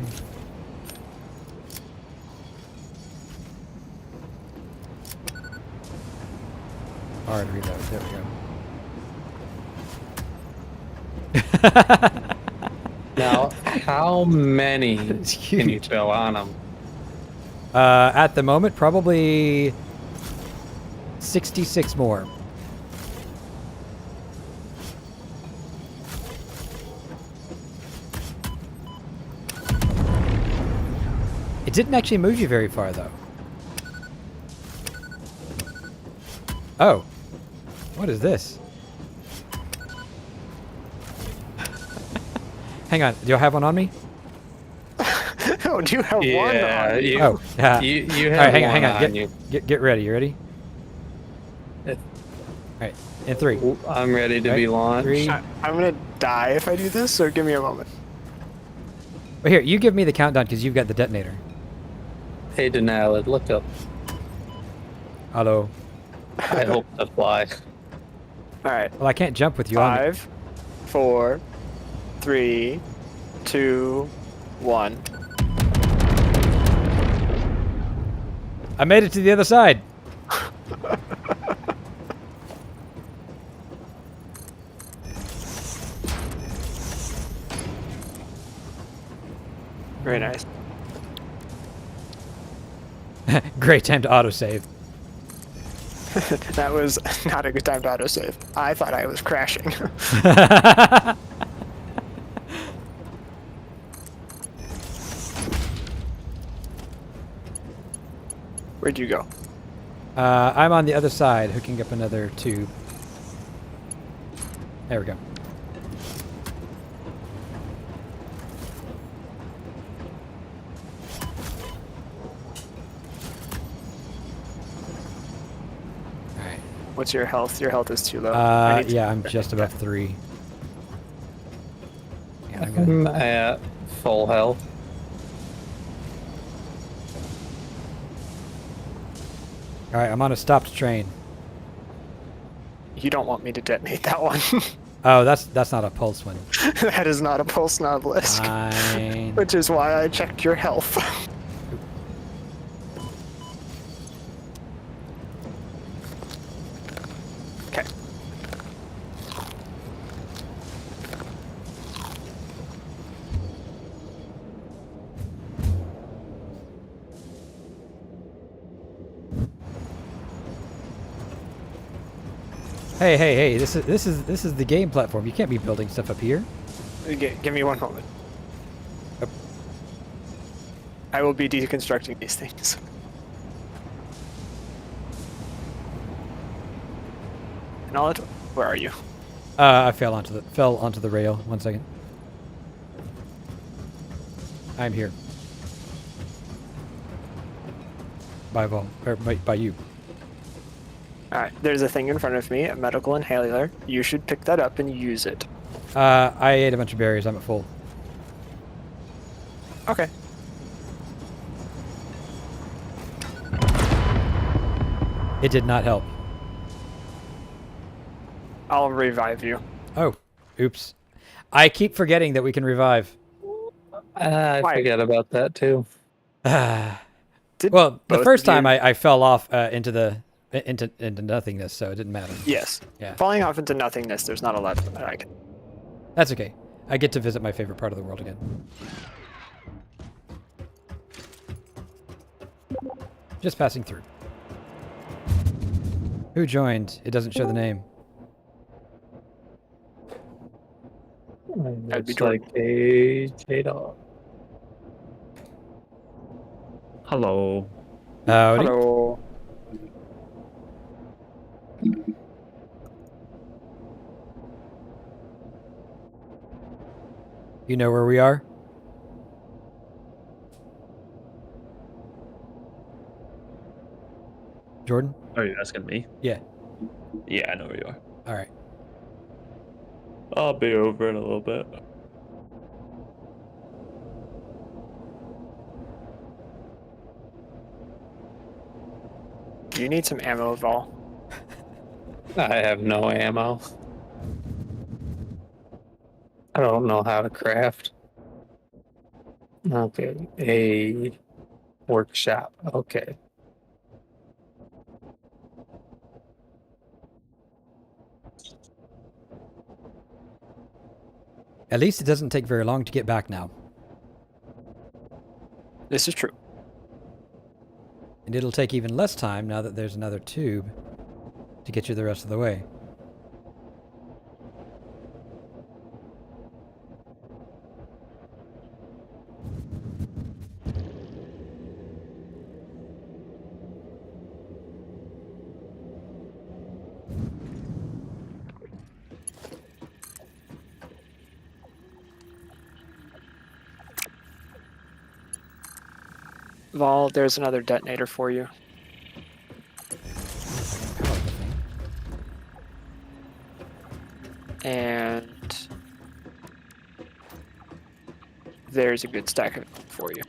Hard reload. There we go. Now, how many can you throw on them? At the moment, probably 66 more. It didn't actually move you very far, though. Oh. What is this? Hang on. Do I have one on me? Oh, do you have one Yeah, on? you, Oh, yeah. you All have right, hang one on, hang on. on you. Get ready. You ready? Uh, All right. In 3. I'm ready to be Right, launched. 3. I'm gonna die if I do this, so give me a moment. Well, here, you give me the countdown because you've got the detonator. Hey, Denali, look up. Hello. I hope to fly. Alright. Well, I can't jump with you on it. 5, 4, 3, 2, 1. I made it to the other side. Very nice. Great time to autosave. That was not a good time to autosave. I thought I was crashing. Where'd you go? I'm on the other side, hooking up another tube. There we go. Alright. What's your health? Your health is too low. I need to- Yeah, I'm just above 3. Yeah, I'm gonna... I'm at full health. Alright, I'm on a stopped train. You don't want me to detonate that one. Oh, that's not a pulse one. That is not a pulse obelisk. Fine. Which is why I checked your health. Okay. Hey, this is the game platform. You can't be building stuff up here. Give me one moment. Yep. I will be deconstructing these things. Knowledge, where are you? I fell onto the rail. 1 second. I'm here. By you. Alright, there's a thing in front of me, a medical inhaler. You should pick that up and use it. I ate a bunch of berries. I'm at full. Okay. It did not help. I'll revive you. Oh, oops. I keep forgetting that we can revive. I Why? forget about that too. Did Well, the both first of you- time I fell off into nothingness, so it didn't matter. Yes. Yeah. Falling off into nothingness, there's not a lot that I can. That's okay. I get to visit my favorite part of the world again. Just passing through. Who joined? It doesn't show the name. That'd be It's like a J-Dog. Hello. Howdy. Hello. You know where we are? Jordan? Are you asking me? Yeah. Yeah, I know where you are. All right. I'll be over in a little bit. Do you need some ammo, Vol? I have no ammo. I don't know how to craft. Okay, a workshop. Okay. At least it doesn't take very long to get back now. This is true. And it'll take even less time now that there's another tube to get you the rest of the way. Vol, there's another detonator for you. And there's a good stack of it for you.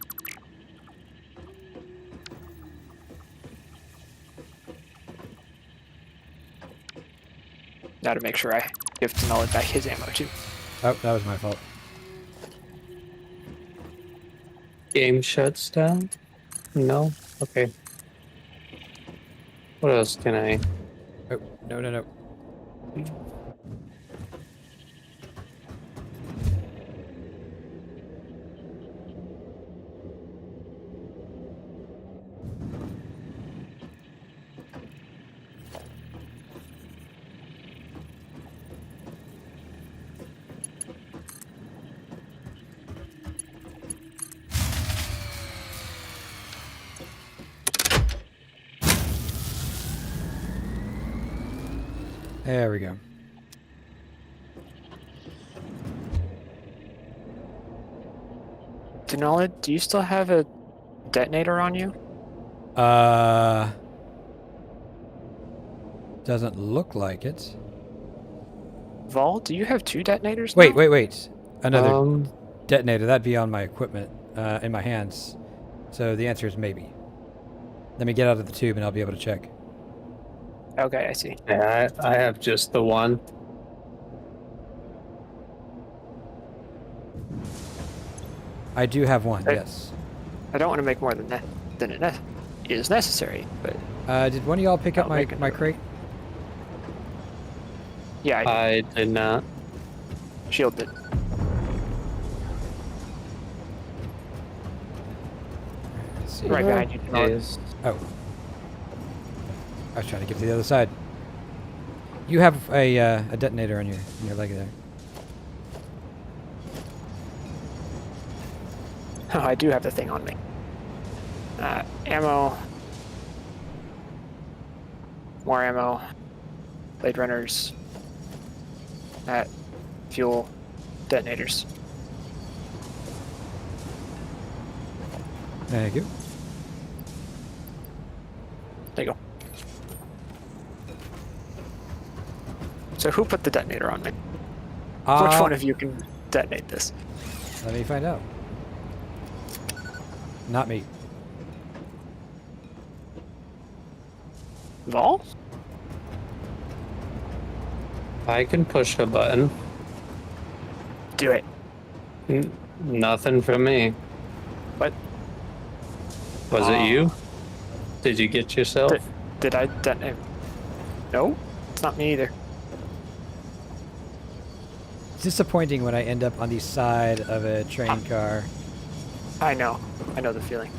Now to make sure I give Denali back his ammo too. Oh, that was my fault. Game shuts down? No? Okay. What else can I... Oh, no. There we go. Denali, do you still have a detonator on you? Doesn't look like it. Vol, do you have 2 detonators Wait, now? wait. Another Um, detonator. That'd be on my equipment, in my hands. So the answer is maybe. Let me get out of the tube and I'll be able to check. Okay, I see. yeah, I have just the one. I do have one, Hey. yes. I don't want to make more than it is necessary, but Did one of y'all pick up I'll my, make it. my crate? yeah, I I did not. shielded it. Let's see. Right behind you, Denali. Is Oh. I was trying to get to the other side. You have a detonator on your leg there. Oh, I do have the thing on me. Ammo. More ammo. Blade runners. Fuel. Detonators. Thank you. There you go. So who put the detonator on me? Which one of you can detonate this? Let me find out. Not me. Vol? I can push a button. Do it. Nothing from me. What? Was it you? Did you get yourself? Did I detonate? No, it's not me either. It's disappointing when I end up on the side of a train car. I know the feeling.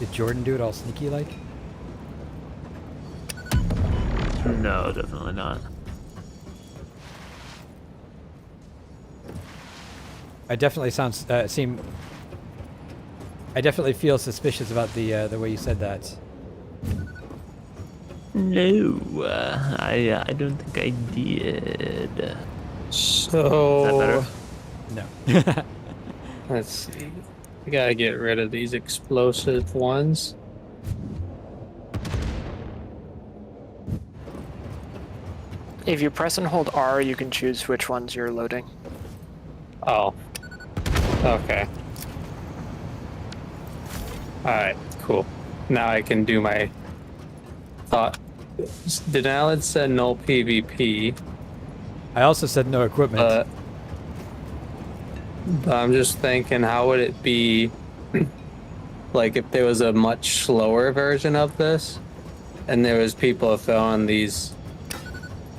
Did Jordan do it all sneaky like? No, definitely not. I definitely I definitely feel suspicious about the way you said that. No, I don't think I did. So No. let's see. We gotta get rid of these explosive ones. If you press and hold R, you can choose which ones you're loading. Oh. Okay. Alright, cool. Now I can do my thought. Denali said no PvP, I also said no equipment. but I'm just thinking, how would it be like if there was a much slower version of this and there was people throwing these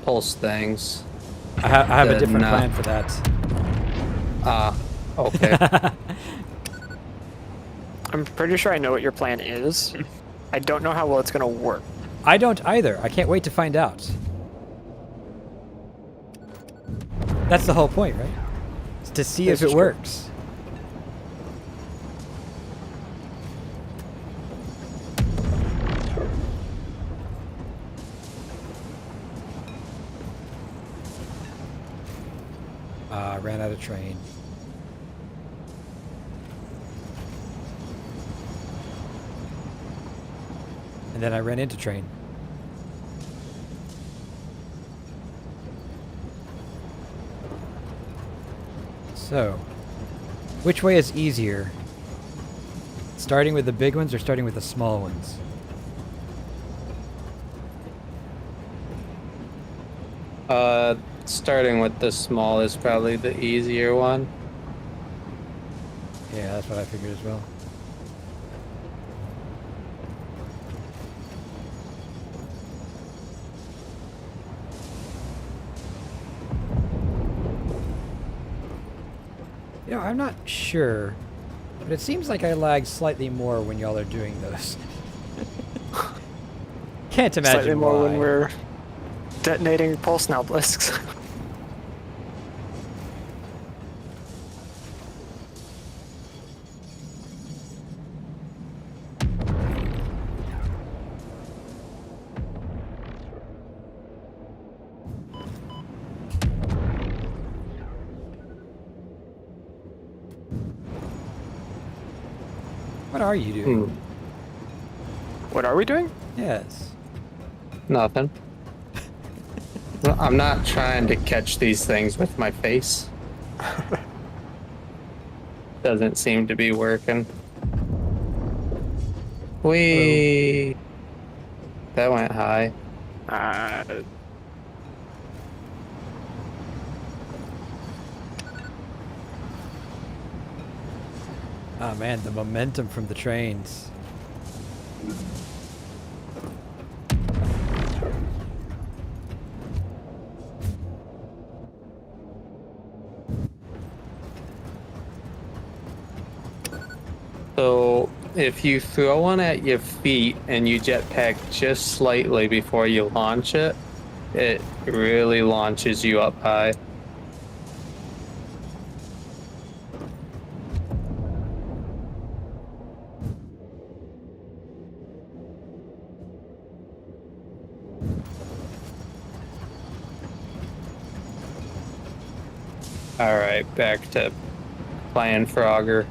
pulse things? I have a then, different plan for that. Okay. I'm pretty sure I know what your plan is. I don't know how well it's gonna work. I don't either. I can't wait to find out. That's the whole point, right? It's to see This if is it true. works. Ran out of train. And then I ran into train. So, which way is easier? Starting with the big ones or starting with the small ones? Starting with the small is probably the easier one. Yeah, that's what I figured as well. You know, I'm not sure, but it seems like I lag slightly more when y'all are doing those. Can't imagine Slightly more why. when we're detonating pulse now blisks. What are you doing? What are we doing? Yes. Nothing. No, I'm not trying to catch these things with my face. Doesn't seem to be working. Whee! That went high. Uh, Oh man, the momentum from the trains. So if you throw one at your feet and you jetpack just slightly before you launch it, it really launches you up high. All right, back to playing Frogger.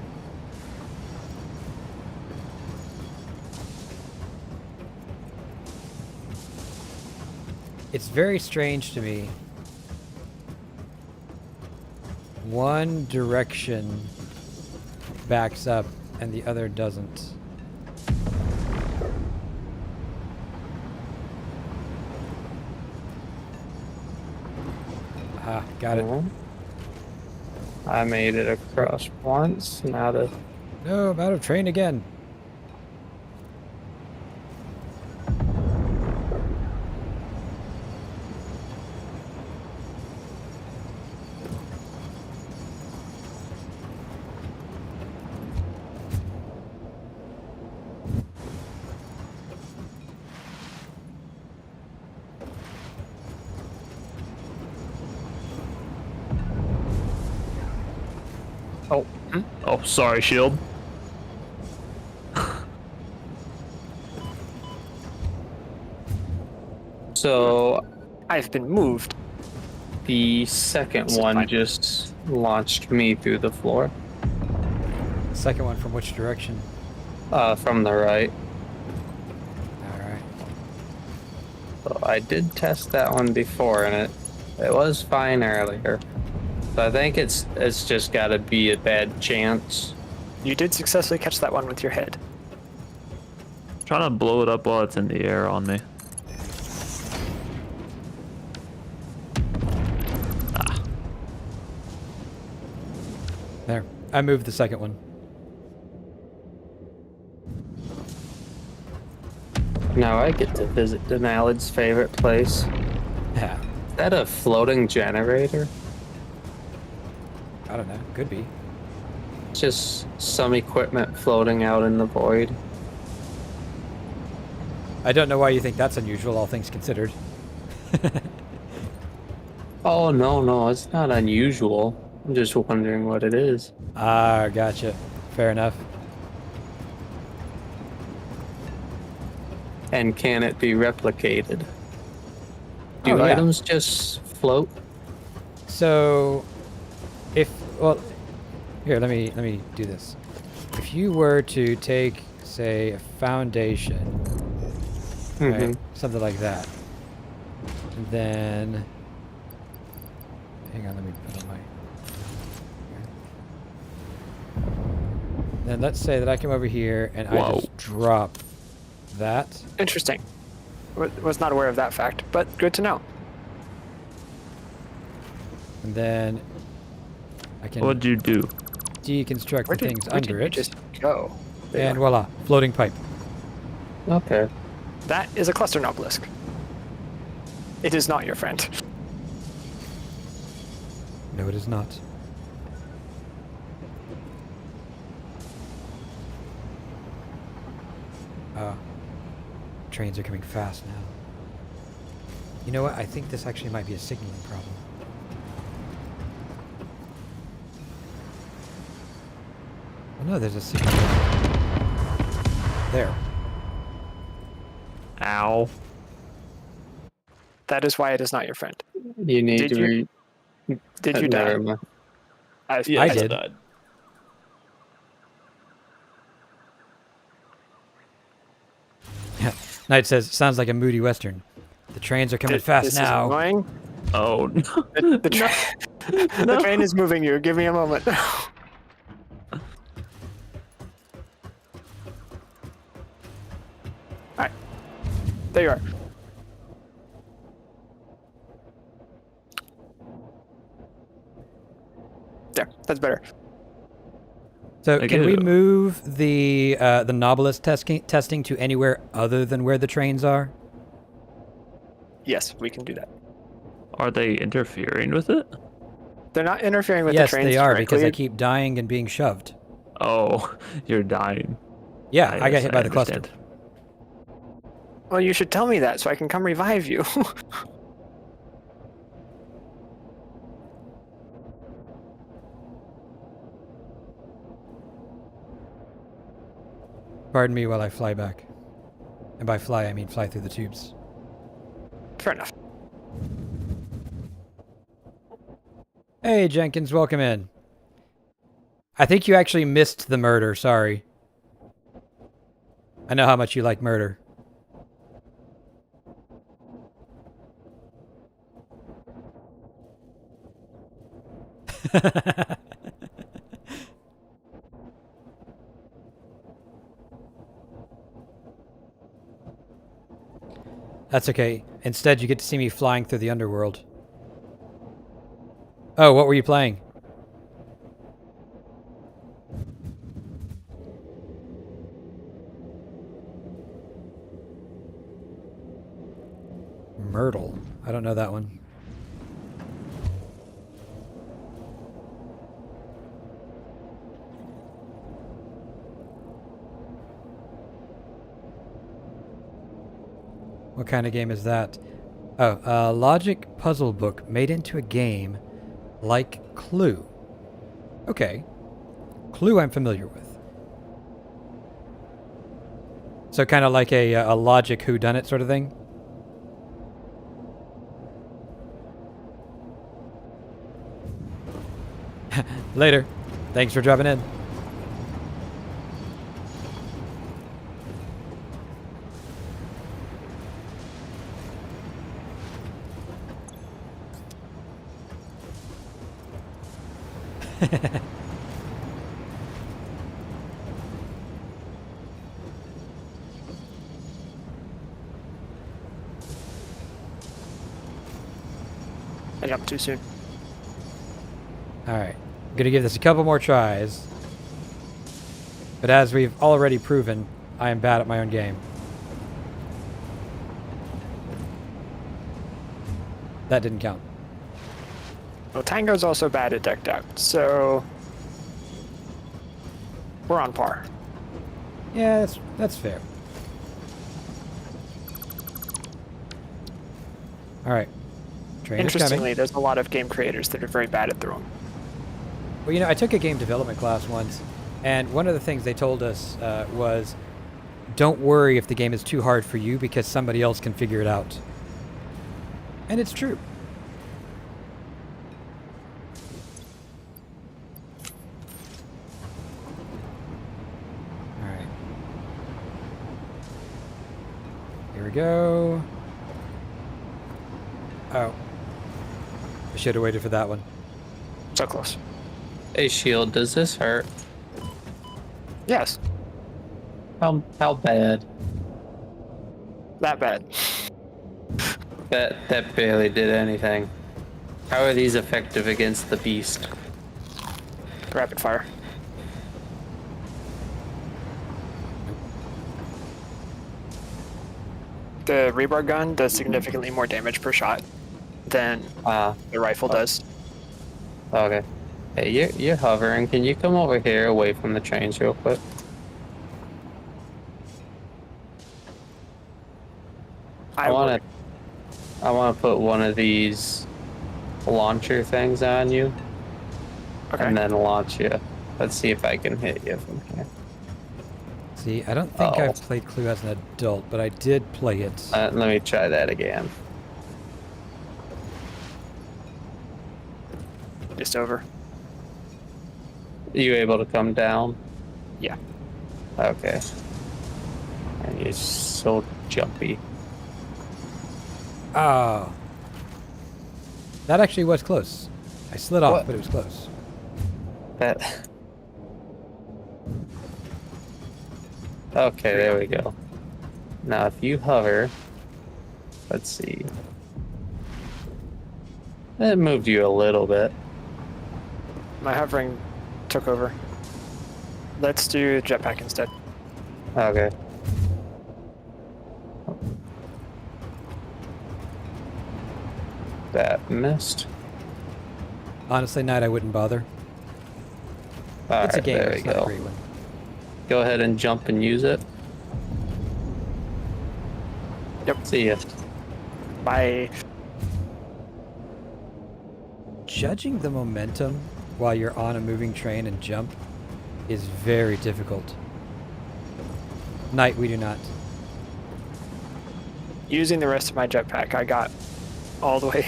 It's very strange to me. One direction backs up and the other doesn't. Ah, got it. I made it across once. Now the No, I'm out of train again. oh, Oh, sorry, shield. so I've been moved. the second This is one fine. just launched me through the floor. Second one from which direction? From the right. Alright. So I did test that one before, and it was fine earlier. So I think it's just got to be a bad chance. You did successfully catch that one with your head. Trying to blow it up while it's in the air on me. There. I moved the second one. Now I get to visit Denalad's favorite place. Yeah. Is that a floating generator? I don't know. Could be. Just some equipment floating out in the void. I don't know why you think that's unusual, all things considered. Oh, no, it's not unusual. I'm just wondering what it is. Ah, gotcha. Fair enough. And can it be replicated? Do Oh, yeah. items just float? So, well, here, let me do this. If you were to take, say, a foundation, right, something like that, and then, hang on, let me put on my. Then let's say that I come over here and I Whoa. just drop that. Interesting. Was not aware of that fact, but good to know. And then I can What'd you do? deconstruct the things where under did you it. just go? And voila, floating pipe. Okay. That is a cluster obelisk. It is not your friend. No, it is not. Trains are coming fast now. You know what? I think this actually might be a signaling problem. Oh no, there's a signal. There. Ow. That is why it is not your friend. You need Did to you- Did you die? Never mind. As, Yeah, I as- did. died. Knight says, sounds like a moody western. The trains are coming fast This now. is annoying. Oh no. The train is moving you. Give me a moment. Alright. There you are. There. That's better. So I can get we it. move the novelist testing to anywhere other than where the trains are? Yes, we can do that. Are they interfering with it? They're not interfering with Yes, the trains they are, directly. because I keep dying and being shoved. Oh, you're dying. Yeah, I got yes, hit by the cluster. understand. Well, you should tell me that so I can come revive you. Pardon me while I fly back. And by fly, I mean fly through the tubes. Fair enough. Hey, Jenkins, welcome in. I think you actually missed the murder, sorry. I know how much you like murder. That's okay. Instead, you get to see me flying through the underworld. Oh, what were you playing? Myrtle. I don't know that one. What kind of game is that? Oh, a logic puzzle book made into a game like Clue. Okay. Clue I'm familiar with. So kind of like a logic whodunit sort of thing? Later. Thanks for dropping in. I jumped too soon. Alright. I'm gonna give this a couple more tries. But as we've already proven, I am bad at my own game. That didn't count. Well, Tango's also bad at decked out, so we're on par. Yeah, that's fair. Alright. Train is coming. Interestingly, there's a lot of game creators that are very bad at their own. Well, you know, I took a game development class once, and one of the things they told us was, don't worry if the game is too hard for you because somebody else can figure it out. And it's true. Alright. Here we go. Oh. I should have waited for that one. So close. Hey, Shield, does this hurt? Yes, How bad? that bad. That barely did anything. How are these effective against the beast? Rapid fire. The rebar gun does significantly more damage per shot than Ah, the rifle does. okay. Hey, you're hovering. Can you come over here away from the trains real quick? I want to put one of these launcher things on you Okay. and then launch you. Let's see if I can hit you from here. See, I don't think Oh. I've played Clue as an adult, but I did play it. Let me try that again. Just over. You able to come down? Yeah. Okay. And you're so jumpy. Oh. That actually was close. I slid off, What? but it was close. That. Okay, there we go. Now, if you hover, let's see. It moved you a little bit. My hovering took over. Let's do jetpack instead. Okay. That missed. Honestly, Knight, I wouldn't bother. All It's a right, game. there we It's not a go. great one. Go ahead and jump and use it. Yep. See ya. Bye. Judging the momentum while you're on a moving train and jump is very difficult. Knight, we do not. Using the rest of my jetpack, I got all the way,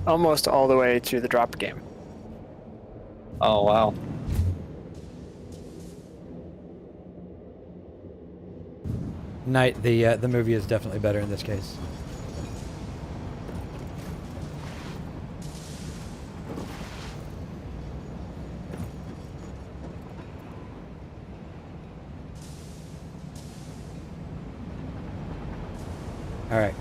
almost all the way to the drop game. Oh, wow. Knight, the movie is definitely better in this case. All right.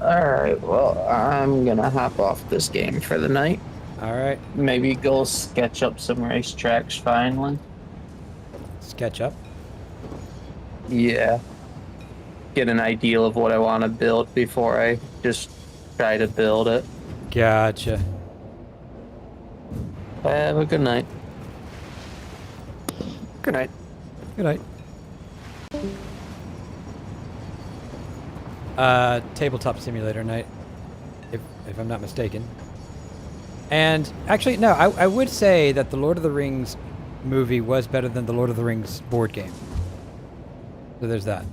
Alright, well, I'm gonna hop off this game for the night. All right. Maybe go sketch up some racetracks finally. Sketch up. Yeah. Get an idea of what I want to build before I just try to build it. Gotcha. Have a good night. Good night. Good night. Tabletop simulator night, if I'm not mistaken. And actually, no, I would say that the Lord of the Rings movie was better than the Lord of the Rings board game. So there's that.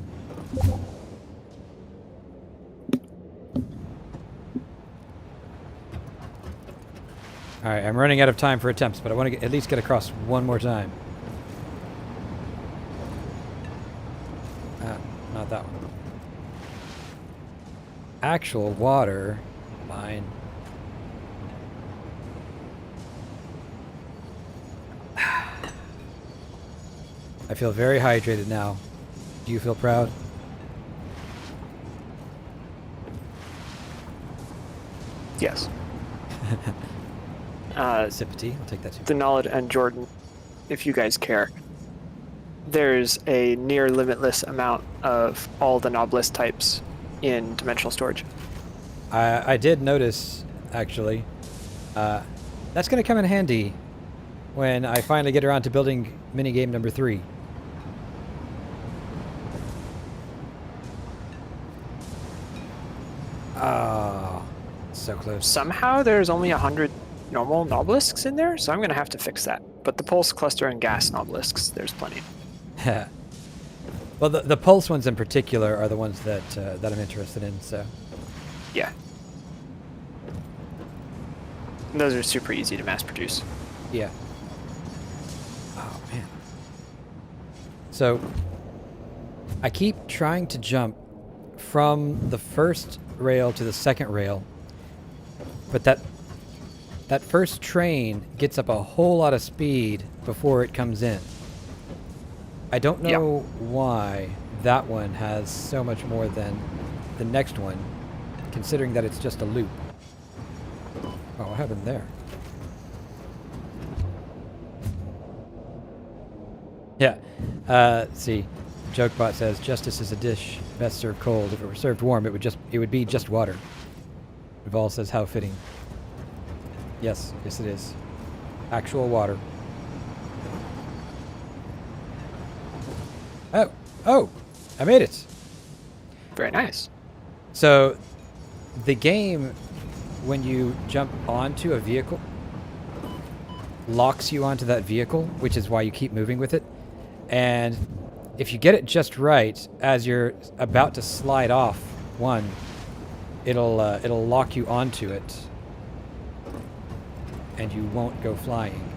All right, I'm running out of time for attempts, but I want to at least get across one more time. Not that one. Actual water line. I feel very hydrated now. Do you feel proud? Yes. Sip of tea. I'll take that too. The knowledge and Jordan, if you guys care, there's a near limitless amount of all the Noblist types in dimensional storage. I did notice, actually. That's going to come in handy when I finally get around to building minigame number 3. Oh, so close. Somehow there's only 100 normal Nobelisks in there, so I'm going to have to fix that. But the Pulse Cluster and Gas Nobelisks, there's plenty. Well, the pulse ones in particular are the ones that that I'm interested in. So Yeah. And those are super easy to mass produce. yeah. Oh man. So I keep trying to jump from the first rail to the second rail, but that first train gets up a whole lot of speed before it comes in. I don't know why that one has so much more than the next one, considering that it's just a loop. Oh, what happened there? Yeah. See, Jokebot says justice is a dish best served cold. If it were served warm, it would be just water. Vol says how fitting. Yes, yes it is. Actual water. Oh, I made it. Very nice. So, the game, when you jump onto a vehicle, locks you onto that vehicle, which is why you keep moving with it. And if you get it just right, as you're about to slide off one, it'll lock you onto it. and you won't go flying.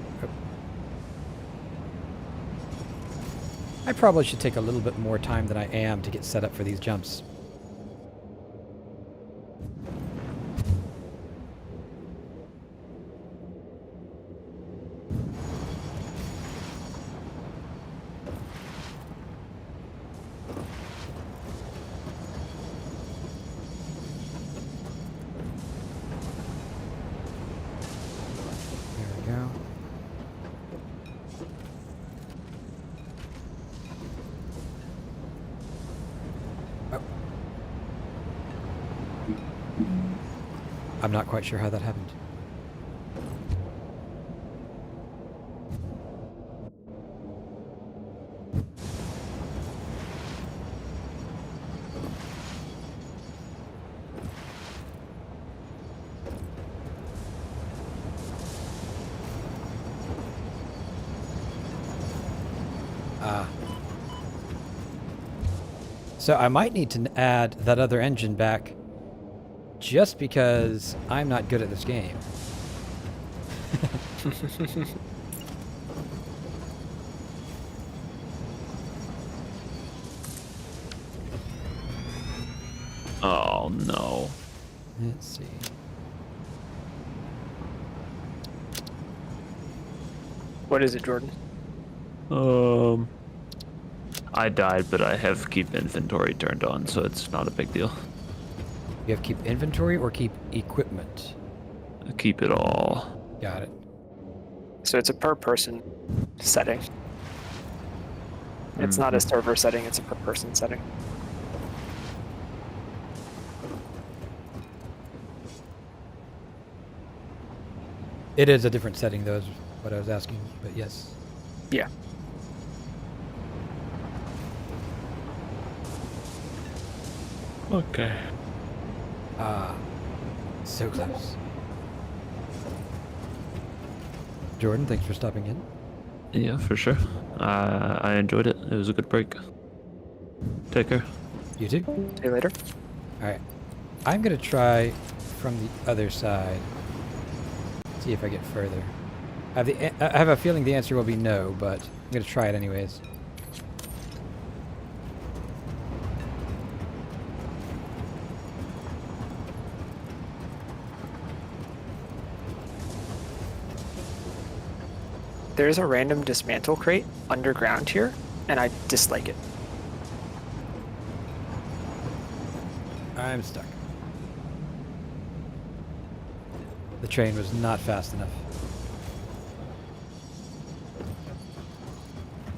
I probably should take a little bit more time than I am to get set up for these jumps. There we go. Oh. I'm not quite sure how that happened. So I might need to add that other engine back just because I'm not good at this game. Oh no. Let's see. What is it, Jordan? I died, but I have keep inventory turned on, so it's not a big deal. You have keep inventory or keep equipment? Keep it all. Got it. So it's a per person setting. It's not a server setting, it's a per person setting. It is a different setting, though, is what I was asking, but yes. Yeah. Okay. Ah, so close. Jordan, thanks for stopping in. Yeah, for sure. I enjoyed it. It was a good break. Take care. You too? See you later. Alright. I'm going to try from the other side. See if I get further. I have a feeling the answer will be no, but I'm going to try it anyways. There's a random dismantle crate underground here, and I dislike it. I'm stuck. The train was not fast enough.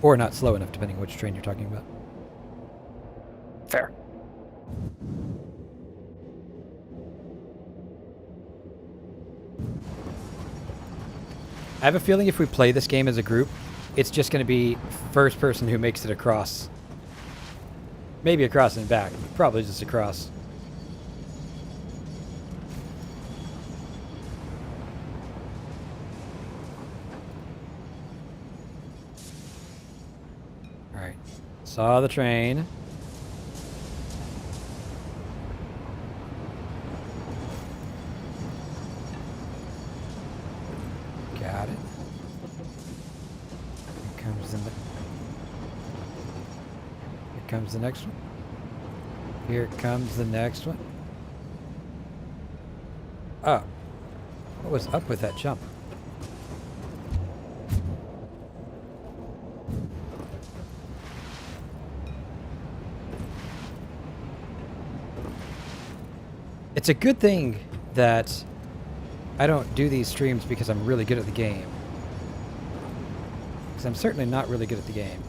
Or not slow enough, depending on which train you're talking about. Fair. I have a feeling if we play this game as a group, it's just going to be first person who makes it across. Maybe across and back, but probably just across. Alright. Saw the train. Got it. Here comes the next one. Here comes the next one. Oh. What was up with that jump? It's a good thing that I don't do these streams because I'm really good at the game. Because I'm certainly not really good at the game.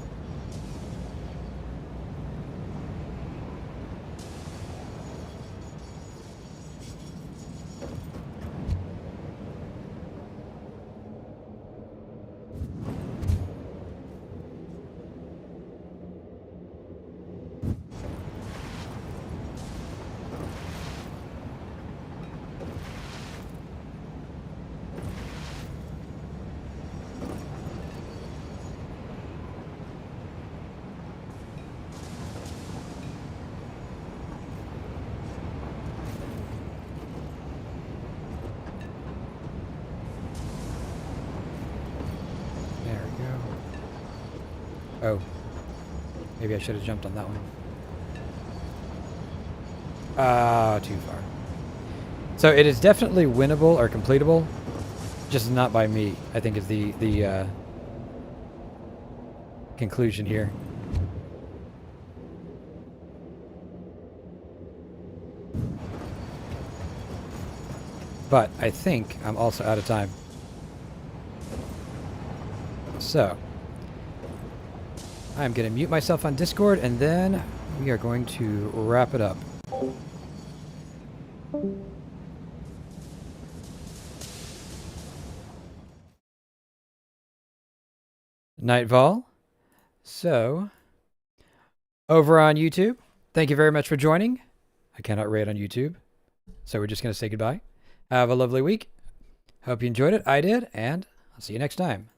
Oh. Maybe I should have jumped on that one. Ah, too far. So it is definitely winnable or completable, just not by me, I think is the conclusion here. But I think I'm also out of time. So, I'm going to mute myself on Discord, and then we are going to wrap it up. Nightfall. So, over on YouTube, thank you very much for joining. I cannot rate on YouTube, so we're just going to say goodbye. Have a lovely week. Hope you enjoyed it. I did, and I'll see you next time.